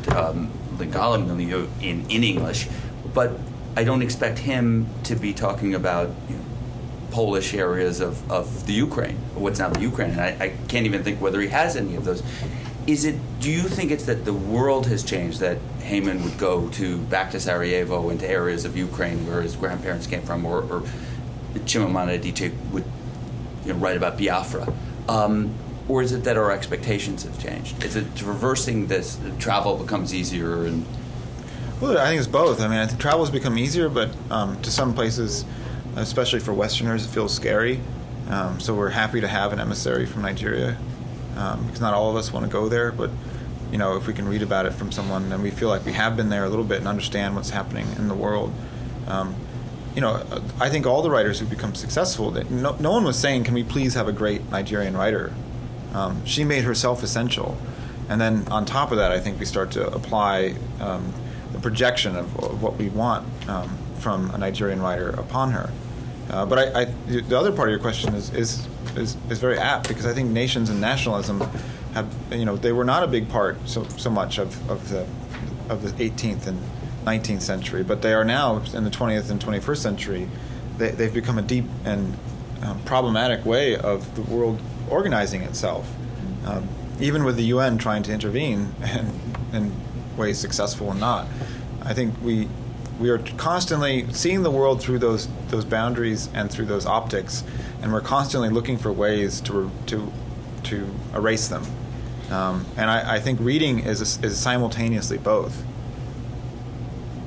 Speaker 8: Lingala milieu in English, but I don't expect him to be talking about Polish areas of the Ukraine, what's now the Ukraine, and I can't even think whether he has any of those. Do you think it's that the world has changed, that Hemin would go back to Sarajevo and to areas of Ukraine where his grandparents came from, or Chimamanda Adichie would write about Biafra? Or is it that our expectations have changed? Is it reversing this, travel becomes easier?
Speaker 1: Well, I think it's both. I mean, I think travel has become easier, but to some places, especially for Westerners, it feels scary. So we're happy to have an emissary from Nigeria, because not all of us want to go there, but if we can read about it from someone, then we feel like we have been there a little bit and understand what's happening in the world. I think all the writers who've become successful, no one was saying, can we please have a great Nigerian writer? She made herself essential. And then on top of that, I think we start to apply the projection of what we want from a Nigerian writer upon her. But the other part of your question is very apt, because I think nations and nationalism have, they were not a big part so much of the 18th and 19th century, but they are now in the 20th and 21st century. They've become a deep and problematic way of the world organizing itself, even with the UN trying to intervene in ways successful and not. I think we are constantly seeing the world through those boundaries and through those optics, and we're constantly looking for ways to erase them. And I think reading is simultaneously both.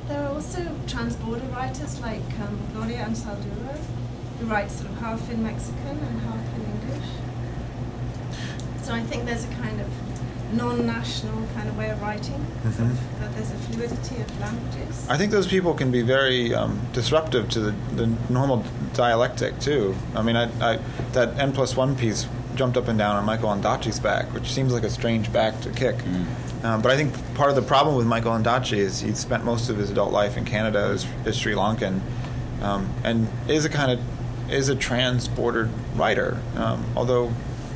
Speaker 9: There are also trans-border writers like Gloria Ansaldúa, who write sort of half in Mexican and half in English. So I think there's a kind of non-national kind of way of writing, that there's a fluidity of languages.
Speaker 1: I think those people can be very disruptive to the normal dialectic too. I mean, that N+1 piece jumped up and down on Michael Ondaatje's back, which seems like a strange back to kick. But I think part of the problem with Michael Ondaatje is he spent most of his adult life in Canada as Sri Lankan, and is a trans-bordered writer, although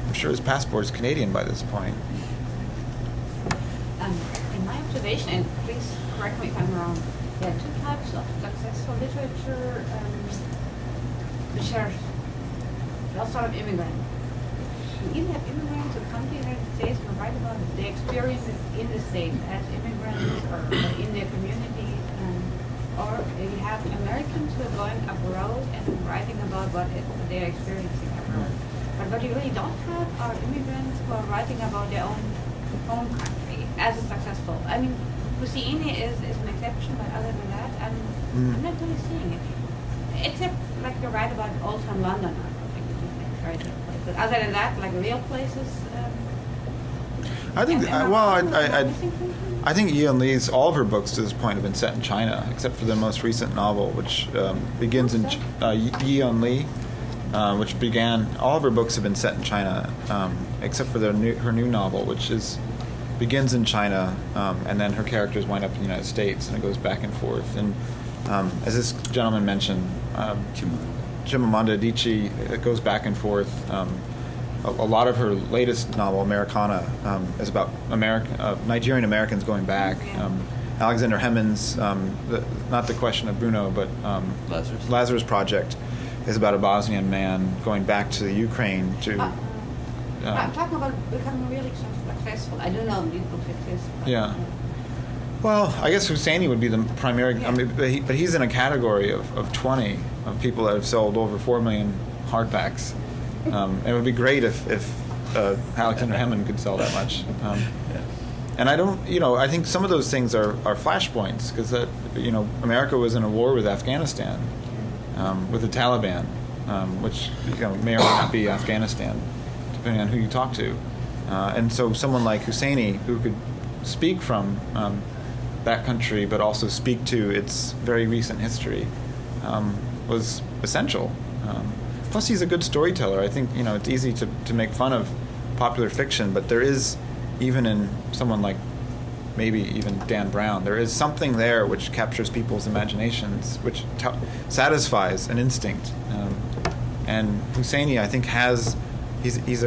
Speaker 1: I'm sure his passport is Canadian by this point.
Speaker 2: In my observation, and please correct me if I'm wrong, there are two types of successful literature which are, I'll start with Immigrant. You either have immigrants who come to the United States and write about their experiences in the States as immigrants or in their community, or you have Americans who are going abroad and writing about what they're experiencing abroad. But what you really don't have are immigrants who are writing about their own home country as a successful. I mean, Hussaini is an exception, but other than that, I'm not really seeing it. Except, like, you write about Old Town London, I don't think it's a very good place. But other than that, like real places,
Speaker 1: I think, I think Yian Li's, all of her books to this point have been set in China, except for the most recent novel, which begins in Yian Li, which began, all of her books have been set in China, except for her new novel, which begins in China, and then her characters wind up in the United States, and it goes back and forth. And as this gentleman mentioned, Chimamanda Adichie, it goes back and forth. A lot of her latest novel, Americana, is about Nigerian Americans going back. Alexander Hemin's, not The Question of Bruno, but Lazarus Project, is about a Bosnian man going back to the Ukraine to...
Speaker 2: I'm talking about becoming really successful. I don't know if these books exist.
Speaker 1: Yeah. Well, I guess Hussaini would be the primary...
Speaker 2: Yeah.
Speaker 1: I mean, but he's in a category of 20 of people that have sold over 4 million hardbacks. And it would be great if Alexander Hemin could sell that much. And I don't, I think some of those things are flashpoints, because America was in a war with Afghanistan, with the Taliban, which may or may not be Afghanistan, depending on who you talk to. And so someone like Hussaini, who could speak from that country, but also speak to its very recent history, was essential. Plus, he's a good storyteller. I think it's easy to make fun of popular fiction, but there is, even in someone like maybe even Dan Brown, there is something there which captures people's imaginations, which satisfies an instinct. And Hussaini, I think, he's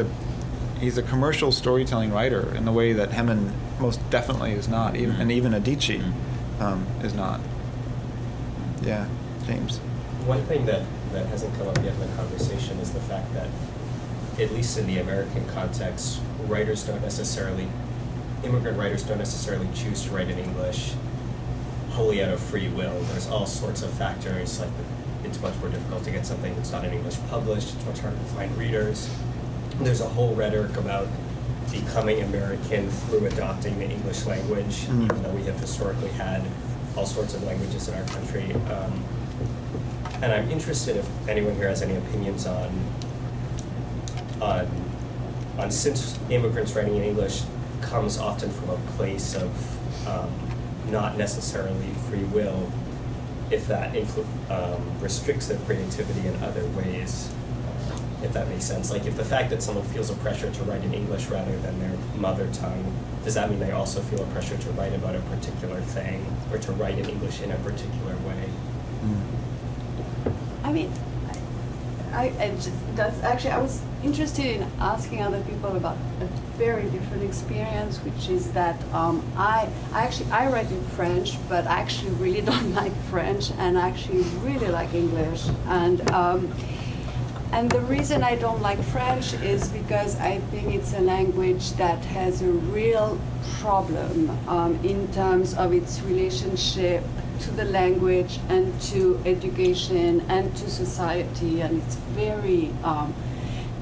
Speaker 1: a commercial storytelling writer in the way that Hemin most definitely is not, and even Adichie is not. Yeah, James.
Speaker 10: One thing that hasn't come up yet in the conversation is the fact that, at least in the American context, immigrant writers don't necessarily choose to write in English wholly out of free will. There's all sorts of factors, like it's much more difficult to get something that's not in English published, it's much harder to find readers. There's a whole rhetoric about becoming American through adopting the English language, even though we have historically had all sorts of languages in our country. And I'm interested if anyone here has any opinions on since immigrants writing in English comes often from a place of not necessarily free will, if that restricts their creativity in other ways, if that makes sense. Like, if the fact that someone feels a pressure to write in English rather than their mother tongue, does that mean they also feel a pressure to write about a particular thing, or to write in English in a particular way?
Speaker 2: I mean, I was interested in asking other people about a very different experience, which is that I write in French, but I actually really don't like French, and I actually really like English. And the reason I don't like French is because I think it's a language that has a real problem in terms of its relationship to the language and to education and to society, and it's very,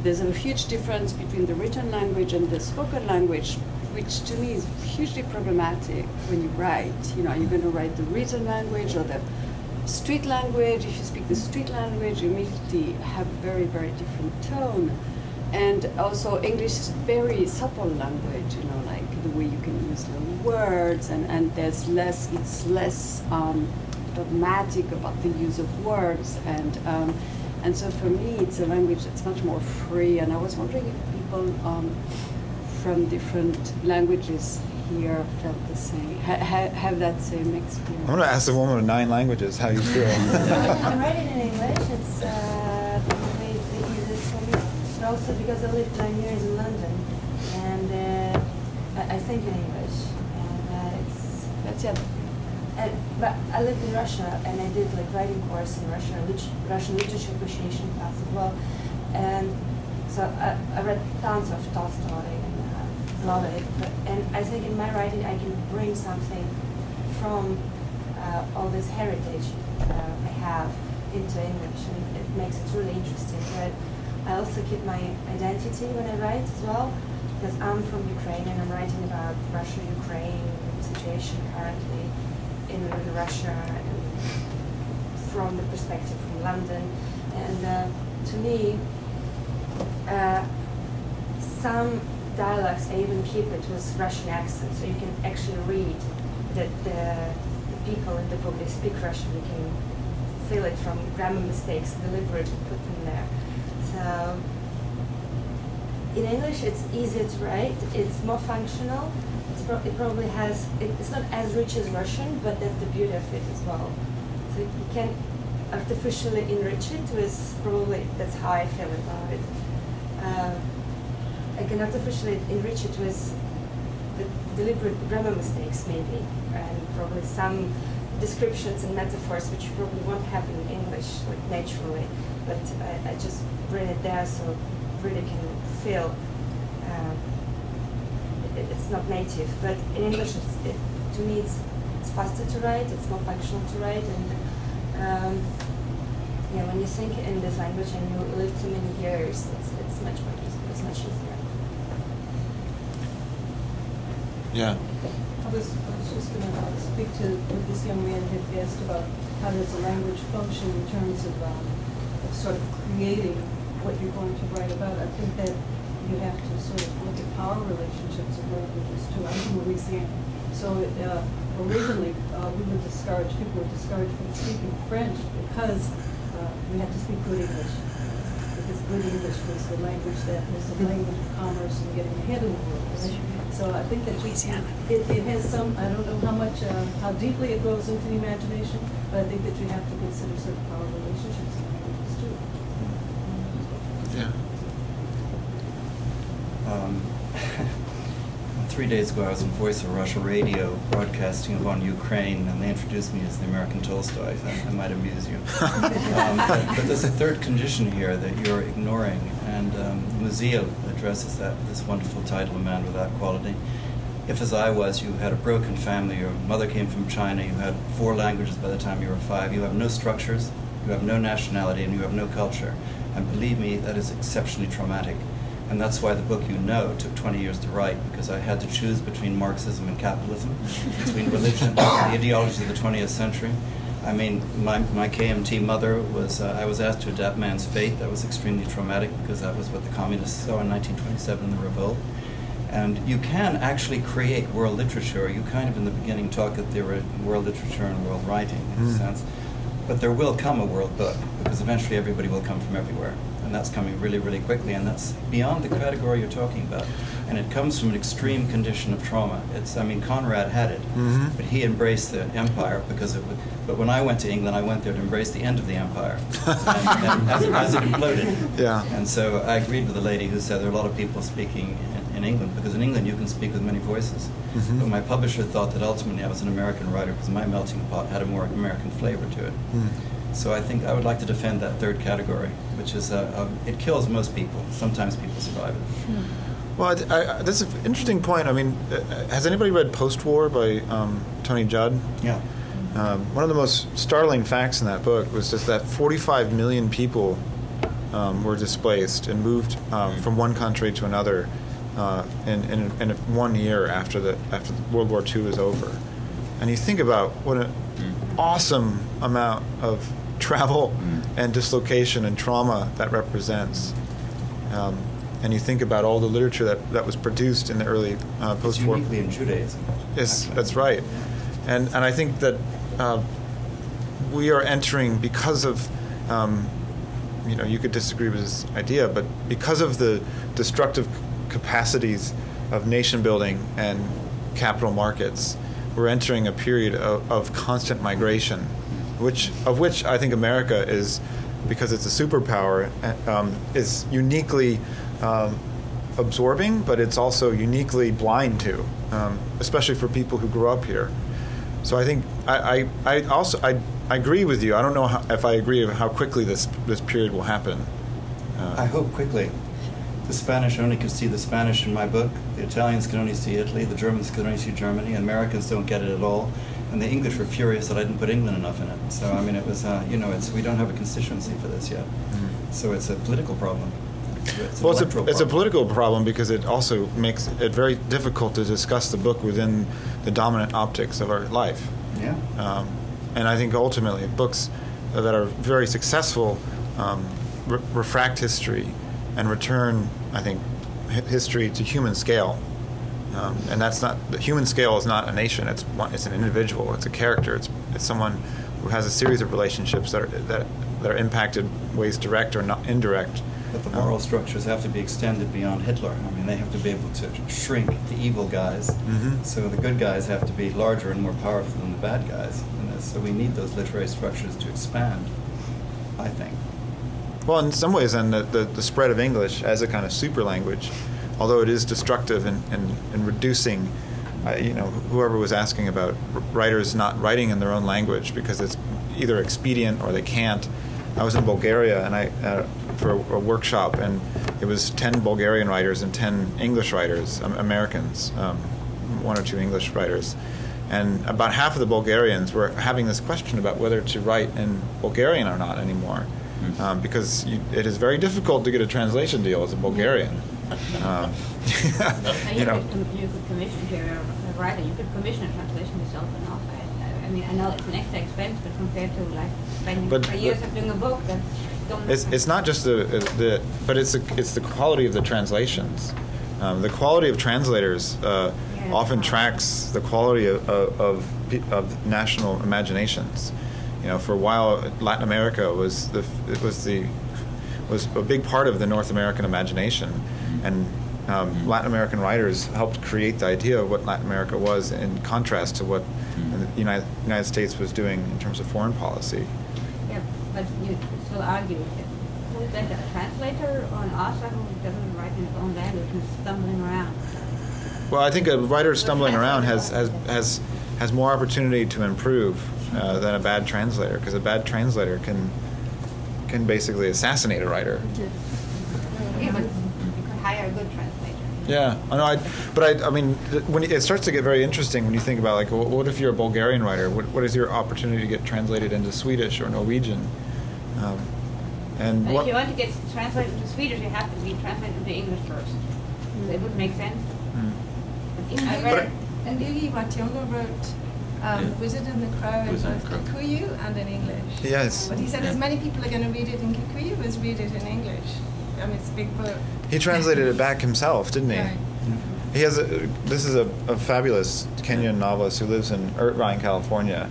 Speaker 2: there's a huge difference between the written language and the spoken language, which to me is hugely problematic when you write. You're going to write the written language or the street language. If you speak the street language, you immediately have a very, very different tone. And also English is very supple language, like the way you can use the words, and it's less dogmatic about the use of words. And so for me, it's a language that's much more free. And I was wondering if people from different languages here felt the same, have that same experience.
Speaker 1: I'm going to ask the woman of 9 languages how you feel.
Speaker 4: I'm writing in English. It's the easiest for me, but also because I lived 9 years in London, and I think in English, and but I lived in Russia, and I did writing course in Russia, Russian literature appreciation class as well, and so I read tons of Tolstoy and love it. And I think in my writing I can bring something from all this heritage I have into English, and it makes it really interesting. But I also keep my identity when I write as well, because I'm from Ukraine and I'm writing about Russia-Ukraine situation currently in Russia, and from the perspective from London. And to me, some dialects, I even keep it with Russian accent, so you can actually read that the people in the book, they speak Russian. You can feel it from grammar mistakes, deliberately put them there. So in English, it's easier to write. It's more functional. It probably has. It's not as rich as Russian, but that's the beauty of it as well. So you can artificially enrich it with probably that's how I feel about it. I can artificially enrich it with the deliberate grammar mistakes maybe, and probably some descriptions and metaphors which you probably won't have in English like naturally, but I just bring it there so really can feel it's not native. But in English, to me it's faster to write, it's more functional to write, and when you think in this language and you live too many years, it's much more easier. It's much easier.
Speaker 1: Yeah.
Speaker 11: I was just going to speak to what this young man had asked about how does a language function in terms of sort of creating what you're going to write about. I think that you have to sort of look at power relationships of languages too. I'm from Louisiana. So originally people were discouraged from speaking French because we had to speak good English. Because good English was the language that was the language of commerce and getting ahead in the world. So I think that it has some, I don't know how deeply it goes into the imagination, but I think that you have to consider certain power relationships in languages too.
Speaker 1: Yeah.
Speaker 12: 3 days ago I was on Voice of Russia radio broadcasting upon Ukraine, and they introduced me as the American Tolstoy. I might amuse you. But there's a third condition here that you're ignoring, and Musil addresses this wonderful title, A Man Without Quality. If, as I was, you had a broken family, your mother came from China, you had 4 languages by the time you were 5, you have no structures, you have no nationality, and you have no culture. And believe me, that is exceptionally traumatic. And that's why the book took 20 years to write, because I had to choose between Marxism and capitalism, between religion and the ideologies of the 20th century. I mean, my KMT mother I was asked to adapt Man's Fate. That was extremely traumatic because that was what the communists saw in 1927 in the revolt. And you can actually create world literature. You kind of in the beginning talked that there were world literature and world writing in a sense. But there will come a world book, because eventually everybody will come from everywhere. And that's coming really, really quickly, and that's beyond the category you're talking about. And it comes from an extreme condition of trauma. Conrad had it, but he embraced the empire because of it. But when I went to England, I went there to embrace the end of the empire, and as it imploded.
Speaker 1: Yeah.
Speaker 12: And so I agreed with the lady who said there are a lot of people speaking in England, because in England you can speak with many voices. But my publisher thought that ultimately I was an American writer because my melting pot had a more American flavor to it. So I think I would like to defend that third category, which is it kills most people. Sometimes people survive it.
Speaker 1: Well, that's an interesting point. I mean, has anybody read Post-War by Tony Judd?
Speaker 12: Yeah.
Speaker 1: One of the most startling facts in that book was just that 45 million people were displaced and moved from one country to another in 1 year after World War II was over. And you think about what an awesome amount of travel and dislocation and trauma that represents. And you think about all the literature that was produced in the early post-war.
Speaker 12: It's uniquely in Judaism.
Speaker 1: Yes, that's right. And I think that we are entering, because of, you could disagree with this idea, but because of the destructive capacities of nation building and capital markets, we're entering a period of constant migration, which I think America is, because it's a superpower, is uniquely absorbing, but it's also uniquely blind to, especially for people who grew up here. So I think I agree with you. I don't know if I agree with how quickly this period will happen.
Speaker 12: I hope quickly. The Spanish only can see the Spanish in my book. The Italians can only see Italy. The Germans can only see Germany. Americans don't get it at all. And the English were furious that I didn't put England enough in it. So I mean, it was we don't have a constituency for this yet. So it's a political problem.
Speaker 1: It's a political problem because it also makes it very difficult to discuss the book within the dominant optics of our life.
Speaker 12: Yeah.
Speaker 1: And I think ultimately books that are very successful refract history and return, I think, history to human scale. And that's not, the human scale is not a nation. It's an individual. It's a character. It's someone who has a series of relationships that are impacted ways direct or not indirect.
Speaker 12: But the moral structures have to be extended beyond Hitler. I mean, they have to be able to shrink the evil guys.
Speaker 1: Mm-hmm.
Speaker 12: So the good guys have to be larger and more powerful than the bad guys. And so we need those literary structures to expand, I think.
Speaker 1: Well, in some ways, then, the spread of English as a kind of super language, although it is destructive in reducing, whoever was asking about writers not writing in their own language because it's either expedient or they can't. I was in Bulgaria and for a workshop, and it was 10 Bulgarian writers and 10 English writers, Americans, 1 or 2 English writers. And about half of the Bulgarians were having this question about whether to write in Bulgarian or not anymore, because it is very difficult to get a translation deal as a Bulgarian.
Speaker 2: You could commission here a writer. You could commission a translation yourself and all. I mean, I know it's an extra expense, but compared to like spending 3 years of doing a book,
Speaker 1: it's not just but it's the quality of the translations. The quality of translators often tracks the quality of national imaginations. For a while, Latin America was a big part of the North American imagination, and Latin American writers helped create the idea of what Latin America was in contrast to what the United States was doing in terms of foreign policy.
Speaker 2: Yeah, but you still argue who's better, a translator or an author who doesn't write in his own language and is stumbling around?
Speaker 1: Well, I think a writer stumbling around has more opportunity to improve than a bad translator, because a bad translator can basically assassinate a writer.
Speaker 2: Yeah, but you could hire a good translator.
Speaker 1: Yeah, I mean, when it starts to get very interesting when you think about, like, what if you're a Bulgarian writer? What is your opportunity to get translated into Swedish or Norwegian?
Speaker 2: If you want to get translated into Swedish, you have to be translated into English first. So it would make sense.
Speaker 9: And Yugi Wationga wrote Wizard in the Crow in both Kikuyu and in English.
Speaker 1: Yes.
Speaker 9: But he said as many people are going to read it in Kikuyu as read it in English. I mean, it's a big book.
Speaker 1: He translated it back himself, didn't he?
Speaker 9: Right.
Speaker 1: He has this is a fabulous Kenyan novelist who lives in Irvine, California,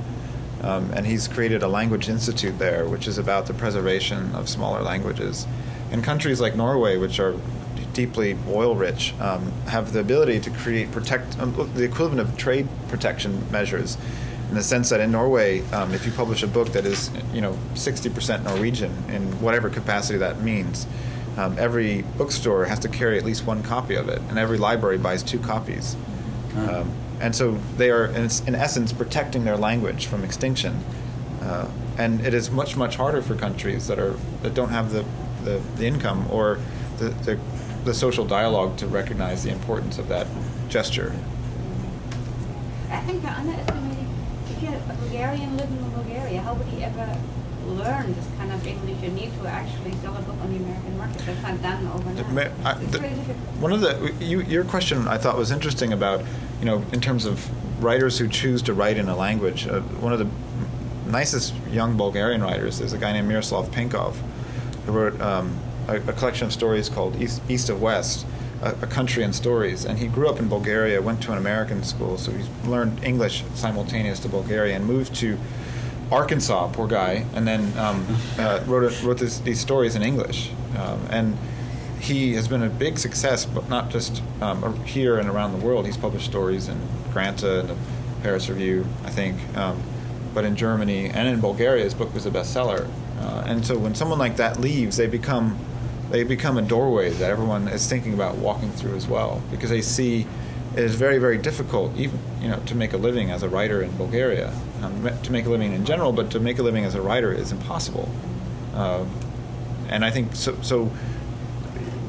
Speaker 1: and he's created a language institute there, which is about the preservation of smaller languages. And countries like Norway, which are deeply oil-rich, have the ability to protect the equivalent of trade protection measures, in the sense that in Norway, if you publish a book that is 60% Norwegian in whatever capacity that means, every bookstore has to carry at least 1 copy of it, and every library buys 2 copies. And so they are, in essence, protecting their language from extinction. And it is much, much harder for countries that don't have the income or the social dialogue to recognize the importance of that gesture.
Speaker 2: I think they're underestimating. If you're a Bulgarian living in Bulgaria, how would he ever learn this kind of English you need to actually sell a book on the American market? That's not done overnight. It's really difficult.
Speaker 1: One of your question I thought was interesting about, in terms of writers who choose to write in a language. One of the nicest young Bulgarian writers is a guy named Miroslav Penkov, who wrote a collection of stories called East of West, a country and stories. And he grew up in Bulgaria, went to an American school, so he learned English simultaneous to Bulgarian, and moved to Arkansas, poor guy, and then wrote these stories in English. And he has been a big success, but not just here and around the world. He's published stories in Granta and the Paris Review, I think, but in Germany and in Bulgaria, his book was a bestseller. And so when someone like that leaves, they become a doorway that everyone is thinking about walking through as well, because they see it is very, very difficult, even to make a living as a writer in Bulgaria. To make a living in general, but to make a living as a writer is impossible. And I think so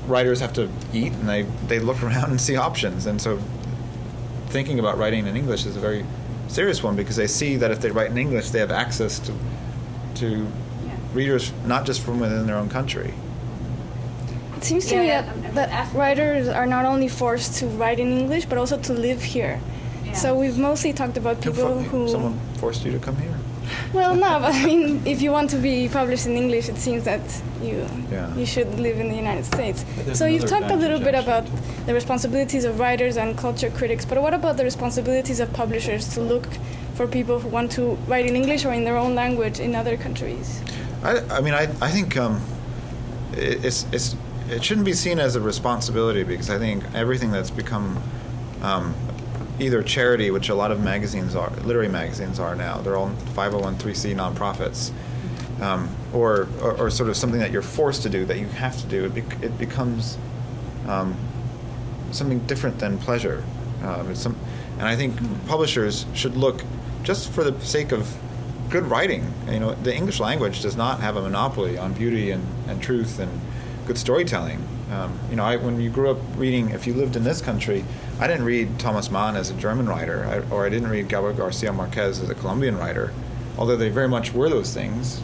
Speaker 1: writers have to eat, and they look around and see options. And so thinking about writing in English is a very serious one, because they see that if they write in English, they have access to readers not just from within their own country.
Speaker 13: It seems to me that writers are not only forced to write in English, but also to live here. So we've mostly talked about people who...
Speaker 1: Someone forced you to come here?
Speaker 13: Well, no, but I mean, if you want to be published in English, it seems that you should live in the United States. So you've talked a little bit about the responsibilities of writers and culture critics, but what about the responsibilities of publishers to look for people who want to write in English or in their own language in other countries?
Speaker 1: I think it shouldn't be seen as a responsibility, because I think everything that's become either charity, which a lot of magazines are, literary magazines are now, they're all 501(c)(3) nonprofits, or sort of something that you're forced to do, that you have to do. It becomes something different than pleasure. And I think publishers should look, just for the sake of good writing. The English language does not have a monopoly on beauty and truth and good storytelling. When you grew up reading, if you lived in this country, I didn't read Thomas Mann as a German writer, or I didn't read Gabriel Garcia Marquez as a Colombian writer, although they very much were those things,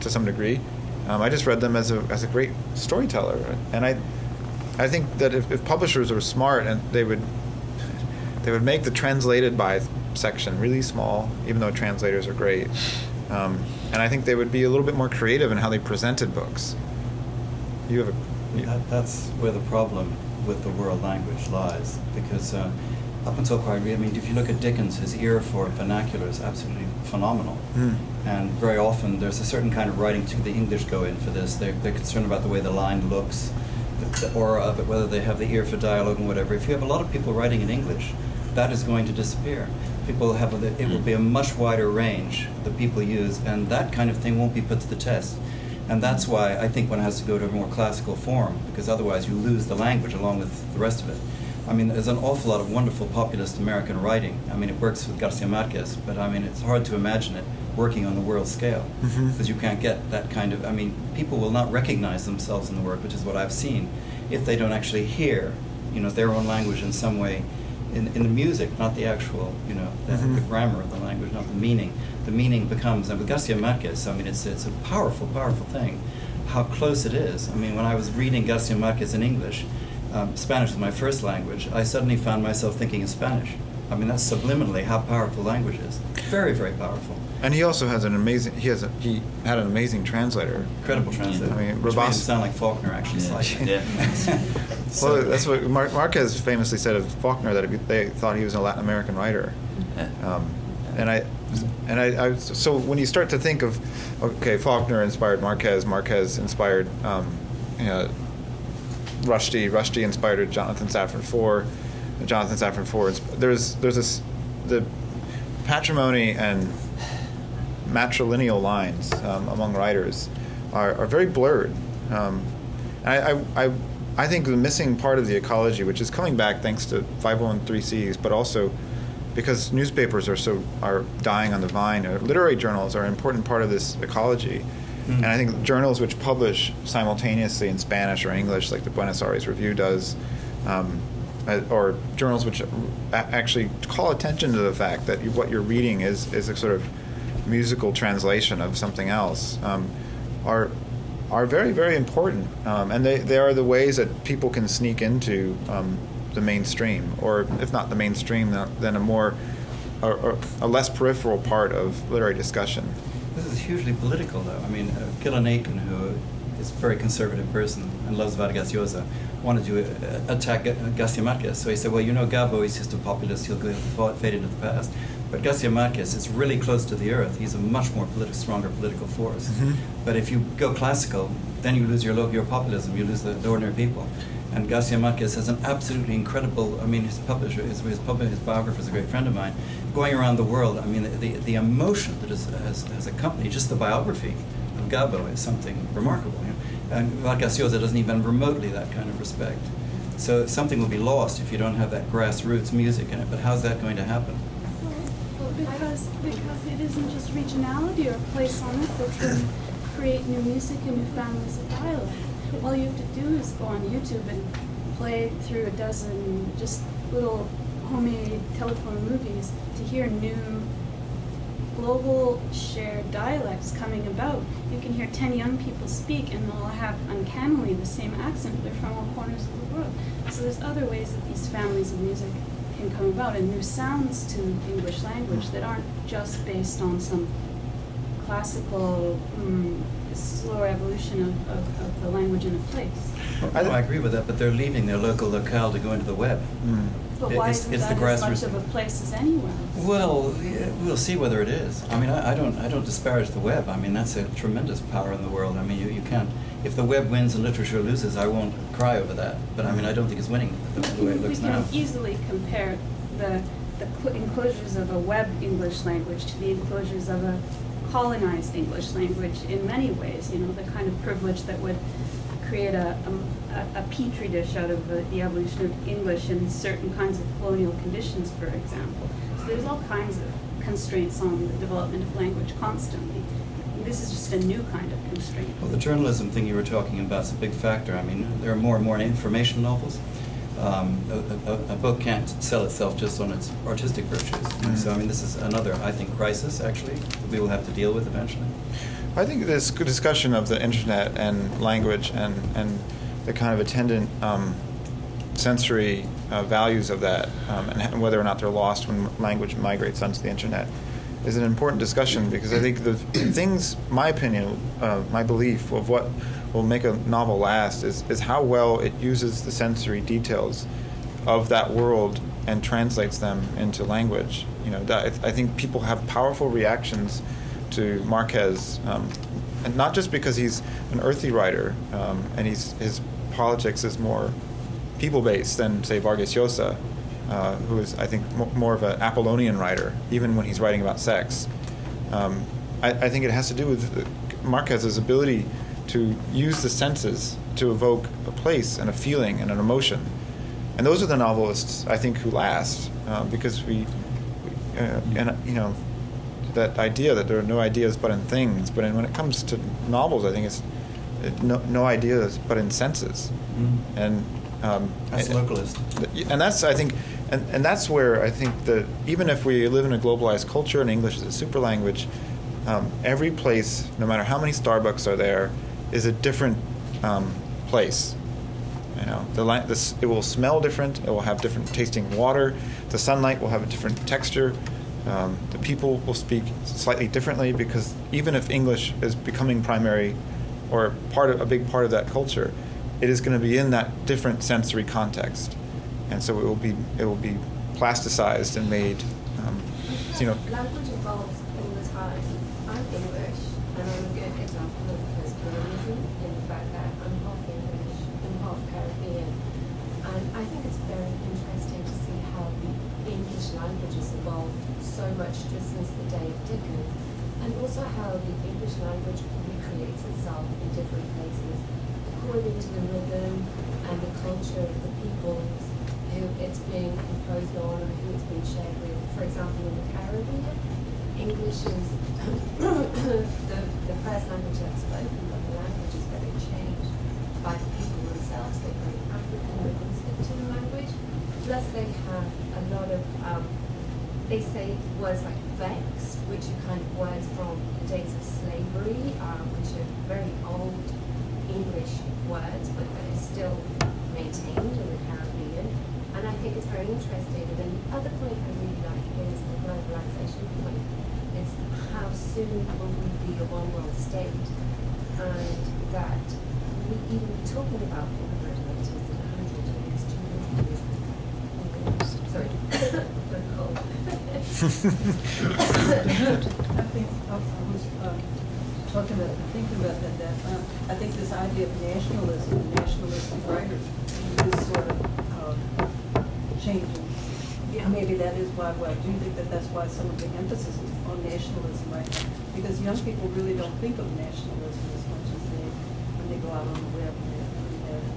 Speaker 1: to some degree. I just read them as a great storyteller, and I think that if publishers were smart, and they would make the translated by section really small, even though translators are great, and I think they would be a little bit more creative in how they presented books.
Speaker 12: That's where the problem with the world language lies, because up until quite recently, if you look at Dickens, his ear for vernacular is absolutely phenomenal. And very often there's a certain kind of writing too. The English go in for this. They're concerned about the way the line looks, the aura of it, whether they have the ear for dialogue and whatever. If you have a lot of people writing in English, that is going to disappear. People it will be a much wider range that people use, and that kind of thing won't be put to the test. And that's why I think one has to go to a more classical form, because otherwise you lose the language along with the rest of it. I mean, there's an awful lot of wonderful populist American writing. I mean, it works with Garcia Marquez, but I mean, it's hard to imagine it working on the world scale, because you can't get that kind of, people will not recognize themselves in the work, which is what I've seen, if they don't actually hear, their own language in some way, in the music, not the actual, the grammar of the language, not the meaning. The meaning becomes, and with Garcia Marquez, it's a powerful, powerful thing, how close it is. When I was reading Garcia Marquez in English, Spanish was my first language, I suddenly found myself thinking in Spanish. That's subliminally how powerful language is. Very, very powerful.
Speaker 1: And he also has he had an amazing translator.
Speaker 12: Incredible translator. Which made him sound like Faulkner, actually, slightly.
Speaker 1: Well, that's what Marquez famously said of Faulkner, that they thought he was a Latin American writer. So when you start to think of, okay, Faulkner inspired Marquez, Marquez inspired Rushdie inspired Jonathan Safran Foer, Jonathan Safran Foer. There's the patrimony and matrilineal lines among writers are very blurred. I think the missing part of the ecology, which is coming back thanks to 501(c)(3)s, but also because newspapers are dying on the vine, literary journals are an important part of this ecology. And I think journals which publish simultaneously in Spanish or English, like the Buenos Aires Review does, or journals which actually call attention to the fact that what you're reading is a sort of musical translation of something else, are very, very important. And they are the ways that people can sneak into the mainstream, or if not the mainstream, then a less peripheral part of literary discussion.
Speaker 12: This is hugely political, though. Gillan Aiken, who is a very conservative person and loves Vargas Llosa, wanted to attack Garcia Marquez. So he said, well, Gabo is just a populist, he'll fade into the past. But Garcia Marquez is really close to the earth. He's a much more stronger political force. But if you go classical, then you lose your populism, you lose the ordinary people. And Garcia Marquez has an absolutely incredible, his publisher, his biographer is a great friend of mine, going around the world, the emotion that has accompanied just the biography of Gabo is something remarkable. And Vargas Llosa doesn't even remotely that kind of respect. So something will be lost if you don't have that grassroots music in it, but how's that going to happen?
Speaker 14: Well, because it isn't just regionality or place on it that can create new music and new families of dialect. All you have to do is go on YouTube and play through a dozen just little homemade telephone movies to hear new global shared dialects coming about. You can hear 10 young people speak and they'll have uncannily the same accent. They're from all corners of the world. So there's other ways that these families of music can come about, and new sounds to English language that aren't just based on some classical, slower evolution of the language in a place.
Speaker 12: I agree with that, but they're leaving their local locale to go into the web.
Speaker 14: But why isn't
Speaker 12: It's the
Speaker 14: that as much
Speaker 12: grassroots.
Speaker 14: of a place as anywhere else?
Speaker 12: Well, yeah, we'll see whether it is. I mean, I don't disparage the web. I mean, that's a tremendous power in the world. I mean, you can't. If the web wins and literature loses, I won't cry over that. But I mean, I don't think it's winning the way it looks
Speaker 14: We
Speaker 12: now.
Speaker 14: can easily compare the enclosures of a web English language to the enclosures of a colonized English language in many ways. You know, the kind of privilege that would create a petri dish out of the evolution of English in certain kinds of colonial conditions, for example. So there's all kinds of constraints on the development of language constantly. And this is just a new kind of constraint.
Speaker 12: Well, the journalism thing you were talking about is a big factor. I mean, there are more and more information novels. A book can't sell itself just on its artistic virtues. So, I mean, this is another, I think, crisis, actually, that we will have to deal with eventually.
Speaker 1: I think this good discussion of the internet and language and the kind of attendant sensory values of that and whether or not they're lost when language migrates onto the internet is an important discussion, because I think the things, my opinion, my belief of what will make a novel last is how well it uses the sensory details of that world and translates them into language. You know, I think people have powerful reactions to Marquez, and not just because he's an earthy writer and his politics is more people-based than, say, Vargas Llosa, who is, I think, more of an Apollonian writer, even when he's writing about sex. I think it has to do with Marquez's ability to use the senses to evoke a place and a feeling and an emotion. And those are the novelists, I think, who last, because that idea that there are no ideas but in things. But when it comes to novels, I think it's no ideas but in senses. And
Speaker 12: that's localist.
Speaker 1: And that's, I think, and that's where I think that even if we live in a globalized culture and English is a super language, every place, no matter how many Starbucks are there, is a different place. You know, it will smell different. It will have different tasting water. The sunlight will have a different texture. The people will speak slightly differently, because even if English is becoming primary or a big part of that culture, it is going to be in that different sensory context, and so it will be plasticized and made.
Speaker 4: Language evolves all the time. I'm English, and I'm a good example of post-colonialism in the fact that I'm half English and half Caribbean, and I think it's very interesting to see how the English language has evolved so much just since the day of Dickens, and also how the English language recreates itself in different places according to the rhythm and the culture of the peoples who it's being imposed on or who it's being shared with. For example, in the Caribbean, English is the first language that's spoken, but the language is very changed by the people themselves. They bring African rhythms into the language, plus they have a lot of they say words like vexed, which are kind of words from the days of slavery, which are very old English words, but that is still maintained in the Caribbean. And I think it's very interesting. And then the other point I really like is the globalization point. It's how soon will we be a one-world state, and that we even be talking about immigrants in 100 years, 200 years. Sorry, very cold.
Speaker 11: I think I was thinking about that. I think this idea of nationalism, the nationalistic writers, is sort of changing. Yeah. Maybe that is why I do think that's why some of the emphasis is on nationalism right now, because young people really don't think of nationalism as much as when they go out on the web.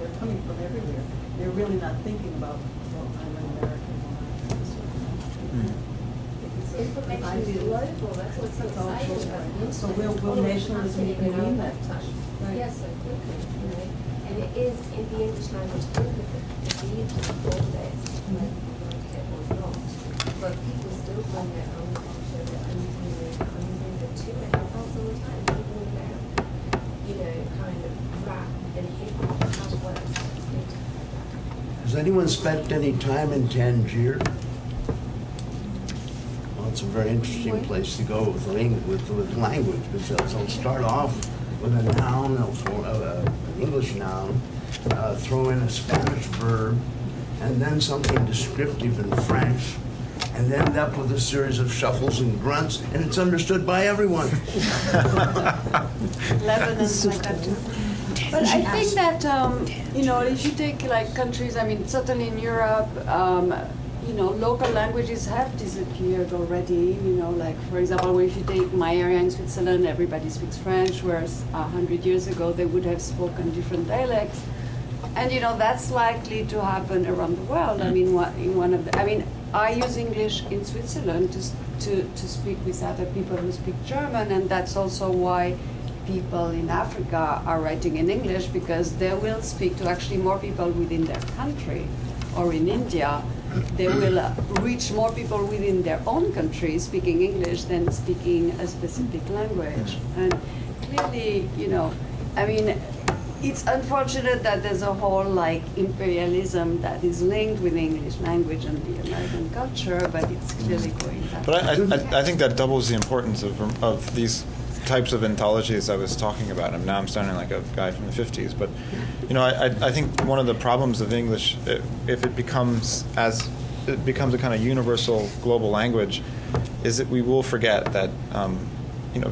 Speaker 11: They're coming from everywhere. They're really not thinking about, well, I'm an American.
Speaker 4: Information is global. That's what's so exciting about the internet.
Speaker 11: So will nationalism even mean that?
Speaker 4: Right. Yes, so quickly, you know. And it is in the English language it's used for this, like it or not. But people still bring their own culture and bring it to it. It happens all the time. People now, kind of rap and hip hop have words.
Speaker 5: Has anyone spent any time in Tangier? Well, it's it's a very interesting place to go with language, because they'll start off with a noun, they'll throw an English noun, throw in a Spanish verb, and then something descriptive in French, and end up with a series of shuffles and grunts, and it's understood by everyone.
Speaker 7: Lebanon's like that too. But I think that, if you take like countries, I mean, certainly in Europe, local languages have disappeared already. Like, for example, if you take my area in Switzerland, everybody speaks French, whereas 100 years ago they would have spoken different dialects. And, that's likely to happen around the world. I mean, I use English in Switzerland to speak with other people who speak German, and that's also why people in Africa are writing in English, because they will speak to actually more people within their country. Or in India, they will reach more people within their own country speaking English than speaking a specific language. And clearly, it's unfortunate that there's a whole imperialism that is linked with the English language and the American culture, but it's clearly going back.
Speaker 1: But I think that doubles the importance of these types of anthologies I was talking about. And now I'm sounding like a guy from the 50s, but I think one of the problems of English, if it becomes a kind of universal global language, is that we will forget that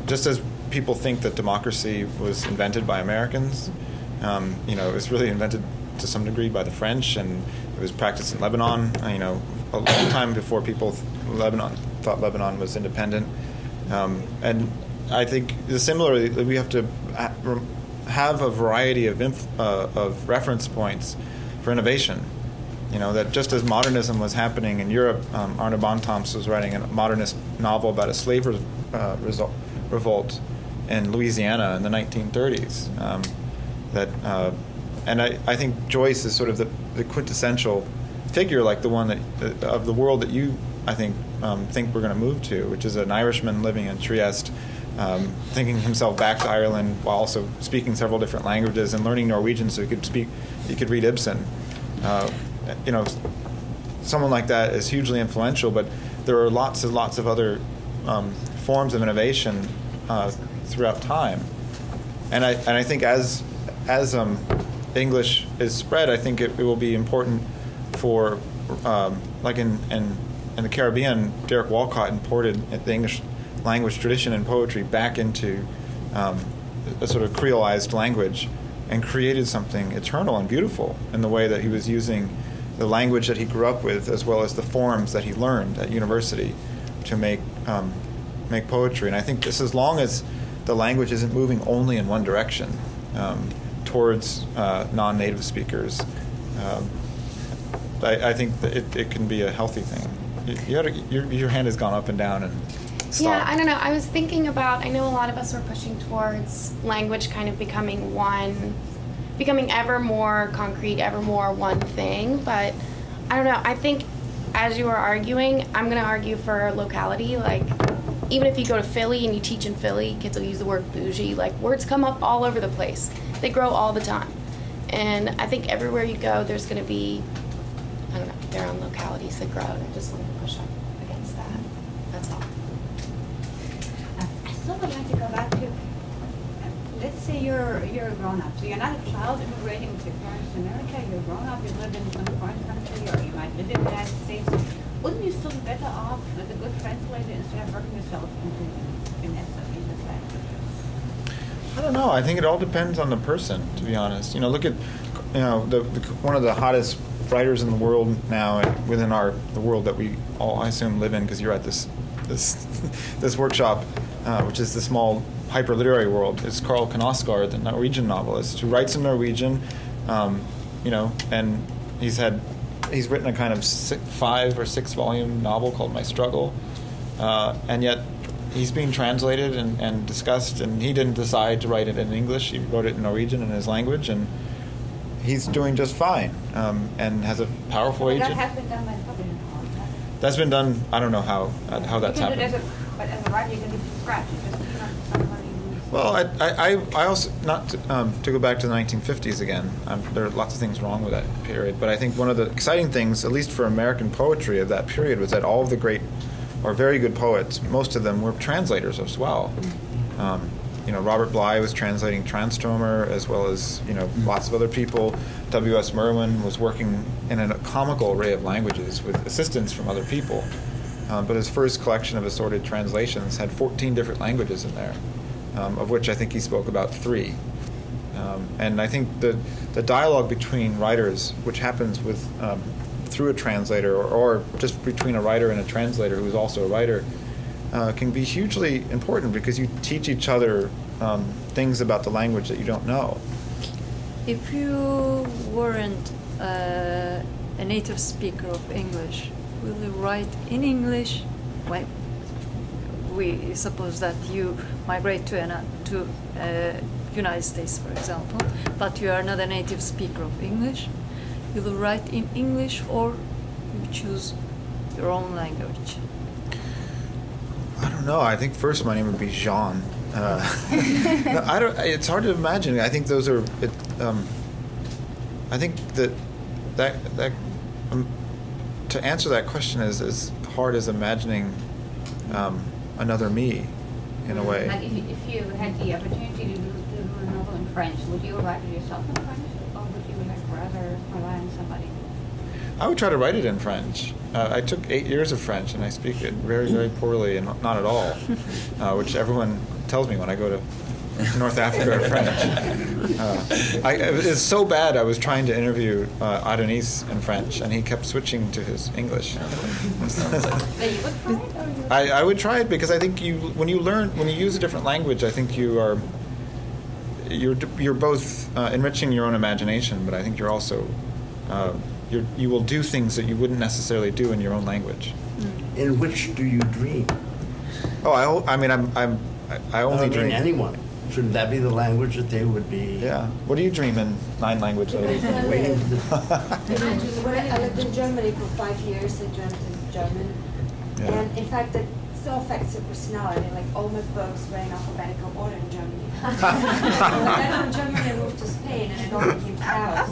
Speaker 1: just as people think that democracy was invented by Americans, it was really invented to some degree by the French, and it was practiced in Lebanon, a long time before people thought Lebanon was independent. And I think similarly, we have to have a variety of reference points for innovation. That just as modernism was happening in Europe, Arno Bontemps was writing a modernist novel about a slave revolt in Louisiana in the 1930s. And I think Joyce is sort of the quintessential figure, like the one of the world that you, I think we're going to move to, which is an Irishman living in Trieste, thinking himself back to Ireland while also speaking several different languages and learning Norwegian so he could read Ibsen. Someone like that is hugely influential, but there are lots and lots of other forms of innovation throughout time. And I think as English is spread, I think it will be important for, like in the Caribbean, Derek Walcott imported the English language tradition and poetry back into a sort of creolized language and created something eternal and beautiful in the way that he was using the language that he grew up with as well as the forms that he learned at university to make poetry. And I think this, as long as the language isn't moving only in one direction, towards non-native speakers, I think that it can be a healthy thing. Your hand has gone up and down and stopped.
Speaker 15: Yeah, I don't know. I was thinking about, I know a lot of us are pushing towards language kind of becoming ever more concrete, ever more one thing, but I don't know. I think as you were arguing, I'm going to argue for locality. Like, even if you go to Philly and you teach in Philly, kids will use the word bougie. Like, words come up all over the place. They grow all the time. And I think everywhere you go, there's going to be, I don't know, their own localities that grow, and I just wanted to push up against that. That's all.
Speaker 2: I still would like to go back to, let's say you're a grown-up. So you're not a child immigrating with your parents to America. You're a grown-up. You live in some foreign country, or you might live in the United States. Wouldn't you still be better off with a good translator instead of working yourself into finesse of English language?
Speaker 1: I don't know. I think it all depends on the person, to be honest. Look at, one of the hottest writers in the world now, within the world that we all, I assume, live in, because you're at this workshop, which is the small hyper-literary world, is Carl Knausgaard, the Norwegian novelist, who writes in Norwegian, and he's written a kind of 5 or 6 volume novel called My Struggle, and yet he's being translated and discussed, and he didn't decide to write it in English. He wrote it in Norwegian in his language, and he's doing just fine, and has a powerful agent.
Speaker 2: That has been done by the publishing house.
Speaker 1: That's been done. I don't know how that's happened.
Speaker 2: But as a writer, you can do it from scratch. You just came up somebody who's...
Speaker 1: Well, I also, not to go back to the 1950s again, there are lots of things wrong with that period, but I think one of the exciting things, at least for American poetry of that period, was that all of the great or very good poets, most of them were translators as well. Robert Bly was translating Transtromer, as well as lots of other people. W.S. Merwin was working in a comical array of languages with assistance from other people. But his first collection of assorted translations had 14 different languages in there, of which I think he spoke about 3. And I think the dialogue between writers, which happens with through a translator, or just between a writer and a translator who's also a writer, can be hugely important, because you teach each other things about the language that you don't know.
Speaker 6: If you weren't a native speaker of English, will you write in English? Well, we suppose that you migrate to United States, for example, but you are not a native speaker of English. Will you write in English, or you choose your own language?
Speaker 1: I don't know. I think first my name would be Jean. I don't. It's hard to imagine. I think those are. I think that to answer that question is as hard as imagining another me, in a way.
Speaker 2: Like if you had the opportunity to do a novel in French, would you write it yourself in French, or would you rather rely on somebody?
Speaker 1: I would try to write it in French. I took 8 years of French, and I speak it very, very poorly, and not at all, which everyone tells me when I go to North Africa or French. It's so bad. I was trying to interview Adonis in French, and he kept switching to his English. I would try it, because I think when you use a different language, I think you're both enriching your own imagination, but I think you're also you will do things that you wouldn't necessarily do in your own language.
Speaker 5: In which do you dream?
Speaker 1: Oh, I only dream.
Speaker 5: Anyone. Shouldn't that be the language that they would be?
Speaker 1: Yeah. What do you dream in 9 languages?
Speaker 4: When I lived in Germany for 5 years, I dreamt in German.
Speaker 1: Yeah.
Speaker 4: And in fact, that so affects your personality. Like all my books were in alphabetical order in Germany. And then from Germany I moved to Spain, and it all became chaos.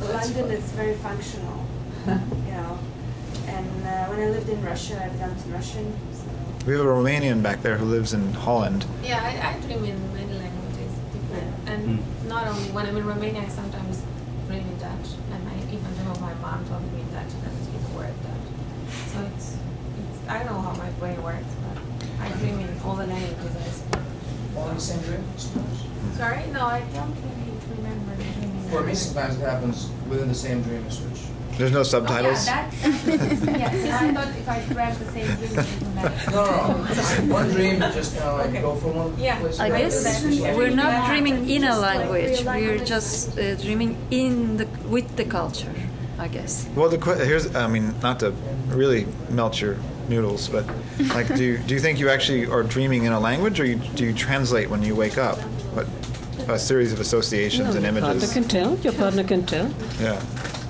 Speaker 4: London is very functional, And when I lived in Russia, I dreamt in Russian.
Speaker 1: We have a Romanian back there who lives in Holland.
Speaker 9: Yeah, I dream in many languages, different. And not only when I'm in Romania, I sometimes dream in Dutch. And I even dream of my mom talking to me in Dutch and never speak a word Dutch. So it's I don't know how my brain works, but I dream in all the languages I speak.
Speaker 16: All in the same dream, I suppose?
Speaker 9: Sorry? No, I don't really remember dreaming.
Speaker 16: For me, sometimes it happens within the same dream I switch.
Speaker 1: There's no subtitles?
Speaker 2: I thought if I dreamt the same dream, it would matter.
Speaker 16: No. One dream, just go from one place.
Speaker 6: I guess we're not dreaming in a language. We're just dreaming with the culture, I guess.
Speaker 1: Well, here's not to really melt your noodles, but like, do you think you actually are dreaming in a language, or do you translate when you wake up? What a series of associations and images.
Speaker 3: Your partner can tell.
Speaker 1: Yeah.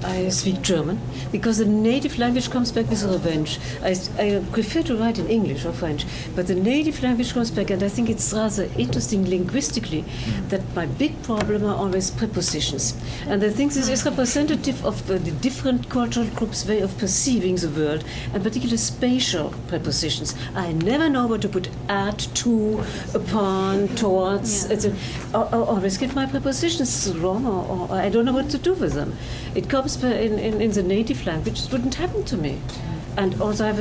Speaker 3: I speak German because the native language comes back with revenge. I prefer to write in English or French, but the native language comes back, and I think it's rather interesting linguistically that my big problem are always prepositions. And I think this is representative of the different cultural groups' way of perceiving the world, and particularly spatial prepositions. I never know what to put at, to, upon, towards. I always get my prepositions wrong, or I don't know what to do with them. It comes in the native language. It wouldn't happen to me. And also, I have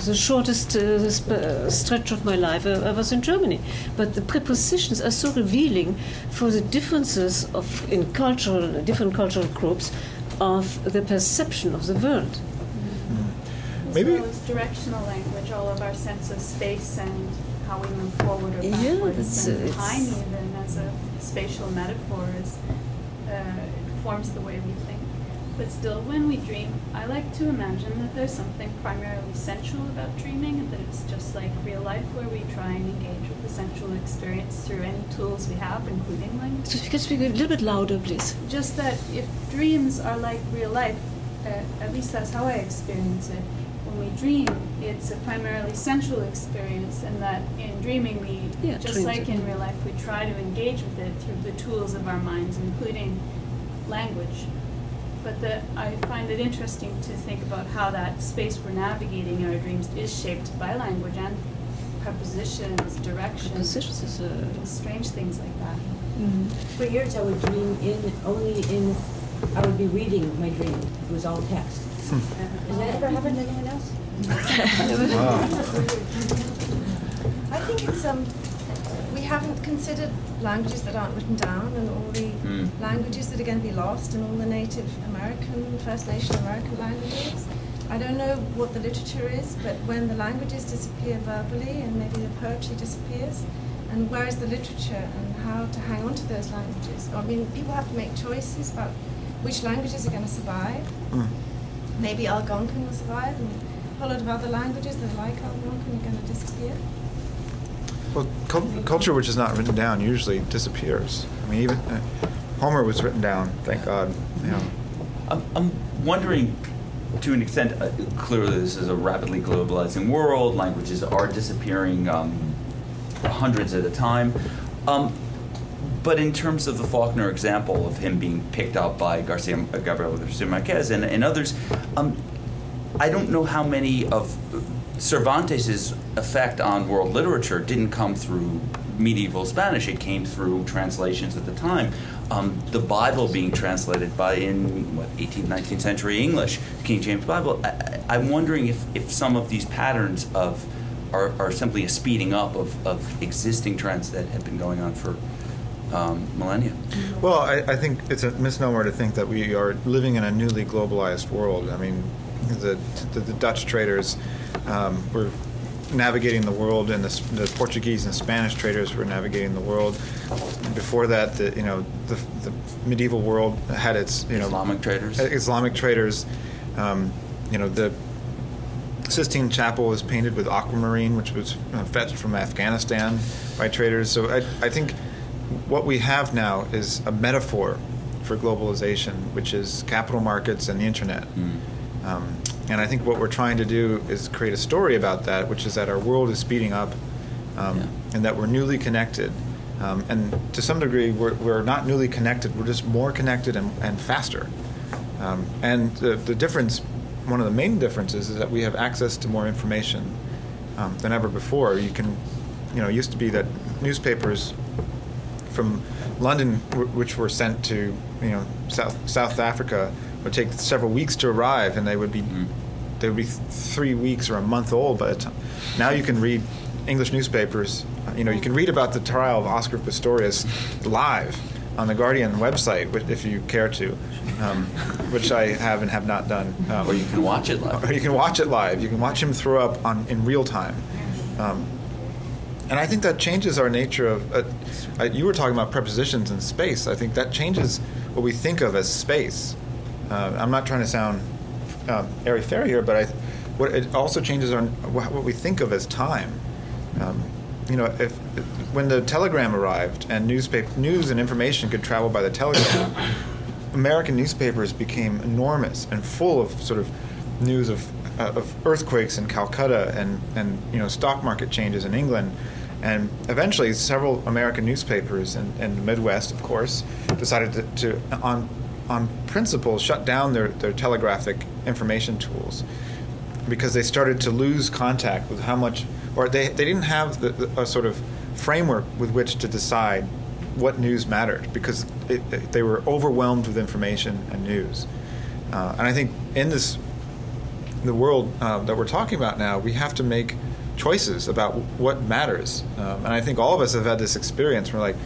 Speaker 3: the shortest stretch of my life I was in Germany. But the prepositions are so revealing for the differences in different cultural groups of the perception of the world.
Speaker 14: Maybe as well as directional language, all of our sense of space and how we move forward or backwards, and time even as a spatial metaphor forms the way we think. But still, when we dream, I like to imagine that there's something primarily sensual about dreaming, and that it's just like real life, where we try and engage with the sensual experience through any tools we have, including language.
Speaker 3: So if you can speak a little bit louder, please.
Speaker 14: Just that if dreams are like real life, at least that's how I experience it. When we dream, it's a primarily sensual experience, and that in dreaming we, just like in real life, we try to engage with it through the tools of our minds, including language. but I find it interesting to think about how that space we're navigating in our dreams is shaped by language and prepositions, directions,
Speaker 3: Prepositions is
Speaker 14: strange things like that.
Speaker 17: For years I would dream I would be reading my dream. It was all text. Has that ever happened to anyone else?
Speaker 9: I think it's we haven't considered languages that aren't written down and all the languages that are going to be lost and all the Native American, First Nation American languages. I don't know what the literature is, but when the languages disappear verbally and maybe the poetry disappears, and where is the literature and how to hang on to those languages? I mean, people have to make choices about which languages are going to survive. Maybe Algonquin will survive, and a whole lot of other languages that are like Algonquin are going to disappear.
Speaker 1: Well, culture which is not written down usually disappears. I mean, even Homer was written down, thank God. You know.
Speaker 8: I'm wondering, to an extent, clearly this is a rapidly globalizing world. Languages are disappearing hundreds at a time. But in terms of the Faulkner example of him being picked up by Gabriel Garcia Marquez and others, I don't know how many of Cervantes' effect on world literature didn't come through medieval Spanish. It came through translations at the time. The Bible being translated in 18th, 19th century English, King James Bible. I'm wondering if some of these patterns are simply a speeding up of existing trends that have been going on for millennia.
Speaker 1: Well, I think it's a misnomer to think that we are living in a newly globalized world. I mean, the Dutch traders were navigating the world, and the Portuguese and Spanish traders were navigating the world. Before that, the medieval world had its
Speaker 8: Islamic traders.
Speaker 1: The Sistine Chapel was painted with aquamarine, which was fetched from Afghanistan by traders. So I think what we have now is a metaphor for globalization, which is capital markets and the internet. And I think what we're trying to do is create a story about that, which is that our world is speeding up, and that we're newly connected. And to some degree, we're not newly connected. We're just more connected and faster. And the difference, one of the main differences, is that we have access to more information than ever before. You can, it used to be that newspapers from London, which were sent to, South Africa, would take several weeks to arrive, and they would be 3 weeks or a month old by the time. Now you can read English newspapers. You can read about the trial of Oscar Pistorius live on the Guardian website, if you care to, which I have and have not done.
Speaker 8: Or you can watch it live.
Speaker 1: Or you can watch it live. You can watch him throw up in real time. And I think that changes our nature of. You were talking about prepositions in space. I think that changes what we think of as space. I'm not trying to sound airy-fairy here, but it also changes what we think of as time. When the telegram arrived and news and information could travel by the telegram, American newspapers became enormous and full of sort of news of earthquakes in Calcutta and stock market changes in England. And eventually, several American newspapers in the Midwest, of course, decided to on principle, shut down their telegraphic information tools because they started to lose contact with how much, or they didn't have a sort of framework with which to decide what news mattered because they were overwhelmed with information and news. And I think in the world that we're talking about now, we have to make choices about what matters. And I think all of us have had this experience. We're like,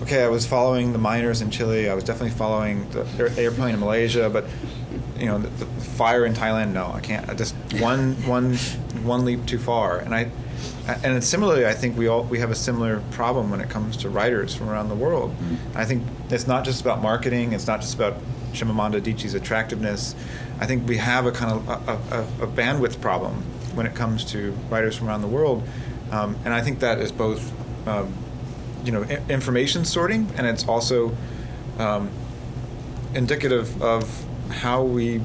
Speaker 1: okay, I was following the miners in Chile. I was definitely following the airplane in Malaysia, but the fire in Thailand. No, I can't. Just one leap too far. And similarly, I think we have a similar problem when it comes to writers from around the world. I think it's not just about marketing. It's not just about Chimamanda Adichie's attractiveness. I think we have a kind of a bandwidth problem when it comes to writers from around the world, and I think that is both. Information sorting, and it's also indicative of how we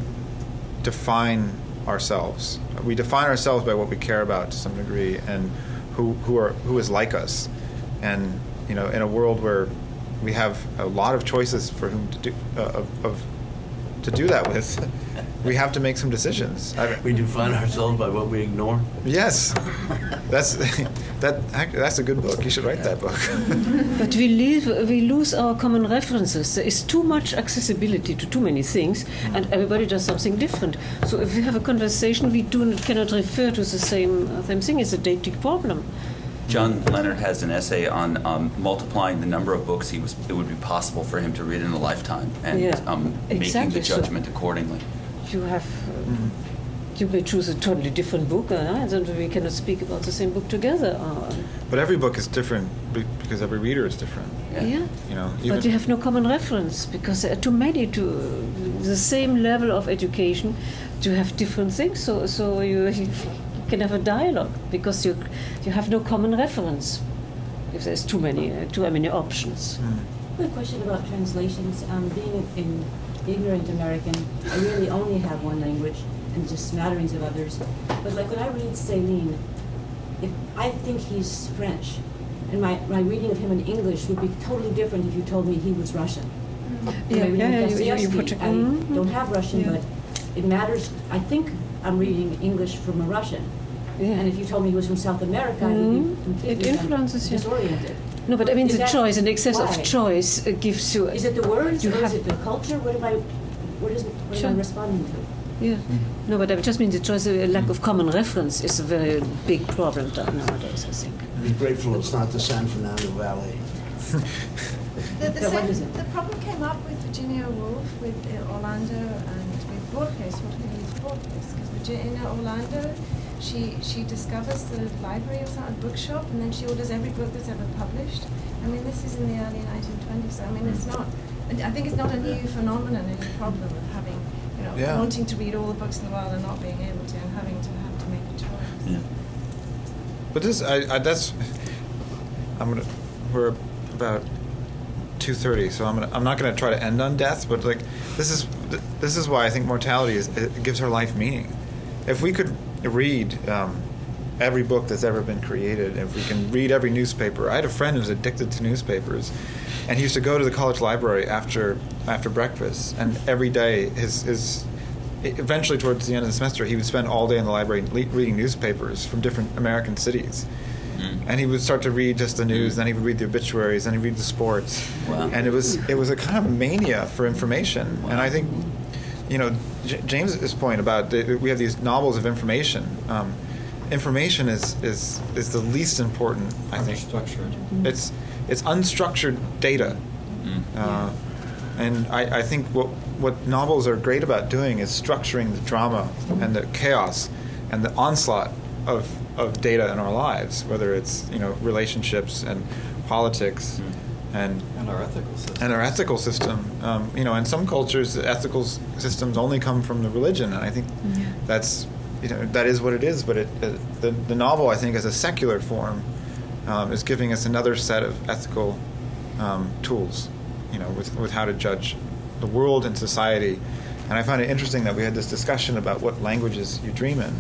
Speaker 1: define ourselves. We define ourselves by what we care about to some degree, and who is like us. And in a world where we have a lot of choices for whom to do of to do that with, we have to make some decisions.
Speaker 5: We define ourselves by what we ignore.
Speaker 1: Yes, that's a good book. You should write that book.
Speaker 3: But we lose our common references. There is too much accessibility to too many things, and everybody does something different. So if we have a conversation, we cannot refer to the same thing. It's a dating problem.
Speaker 8: John Leonard has an essay on multiplying the number of books it would be possible for him to read in a lifetime, and making the judgment accordingly.
Speaker 3: You have you may choose a totally different book, and then we cannot speak about the same book together.
Speaker 1: But every book is different because every reader is different.
Speaker 3: Yeah.
Speaker 1: You know,
Speaker 3: but you have no common reference because there are too many to the same level of education to have different things. So you can have a dialogue because you have no common reference if there's too many options.
Speaker 17: I have a question about translations. Being an ignorant American, I really only have one language and just smatterings of others. But like when I read Céline, I think he's French, and my reading of him in English would be totally different if you told me he was Russian. I don't have Russian, but it matters. I think I'm reading English from a Russian. Yeah. And if you told me he was from South America, I would be completely disoriented.
Speaker 3: No, but I mean the choice, an excess of choice gives you...
Speaker 17: Is it the words, or is it the culture? What am I responding to?
Speaker 3: Yeah. No, but I just mean the choice, a lack of common reference is a very big problem nowadays, I think.
Speaker 5: Be grateful it's not the San Fernando Valley.
Speaker 9: The problem came up with Virginia Woolf, with Orlando, and with Borges, what we use Borges, because Virginia Orlando, she discovers the library of a bookshop, and then she orders every book that's ever published. I mean, this is in the early 1920s, so I mean, it's not, I think it's not a new phenomenon, any problem of having, wanting to read all the books in the world and not being able to, and having to make a choice.
Speaker 1: Yeah. But this, we're about 2:30, so I'm not going to try to end on death, but like this is why I think mortality it gives her life meaning. If we could read every book that's ever been created, if we can read every newspaper. I had a friend who was addicted to newspapers, and he used to go to the college library after breakfast, and every day eventually towards the end of the semester he would spend all day in the library reading newspapers from different American cities. And he would start to read just the news, then he would read the obituaries, then he'd read the sports. Wow. And it was a kind of mania for information. Wow. And I think, James's point about we have these novels of information. Information is the least important, I think.
Speaker 12: Unstructured.
Speaker 1: It's unstructured data. And I think what novels are great about doing is structuring the drama and the chaos and the onslaught of data in our lives, whether it's relationships and politics and our ethical system. In some cultures, the ethical systems only come from the religion, and I think that's that is what it is. But the novel, I think, as a secular form, is giving us another set of ethical tools, with how to judge the world and society. And I find it interesting that we had this discussion about what languages you dream in.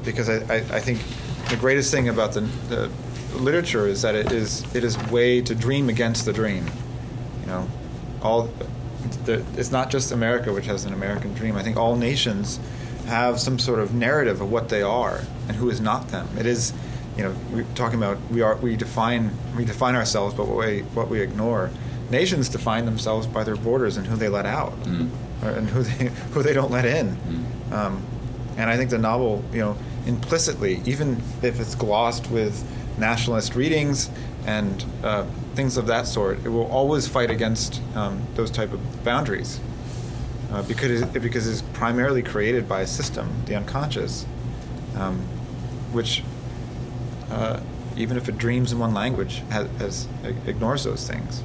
Speaker 1: Because I think the greatest thing about the literature is that it is a way to dream against the dream. It's not just America which has an American dream. I think all nations have some sort of narrative of what they are and who is not them. It is, we're talking about we define ourselves by what we ignore. Nations define themselves by their borders and who they let out, and who they don't let in. And I think the novel, implicitly, even if it's glossed with nationalist readings and things of that sort, it will always fight against those type of boundaries because it's primarily created by a system, the unconscious, which, even if it dreams in one language, ignores those things.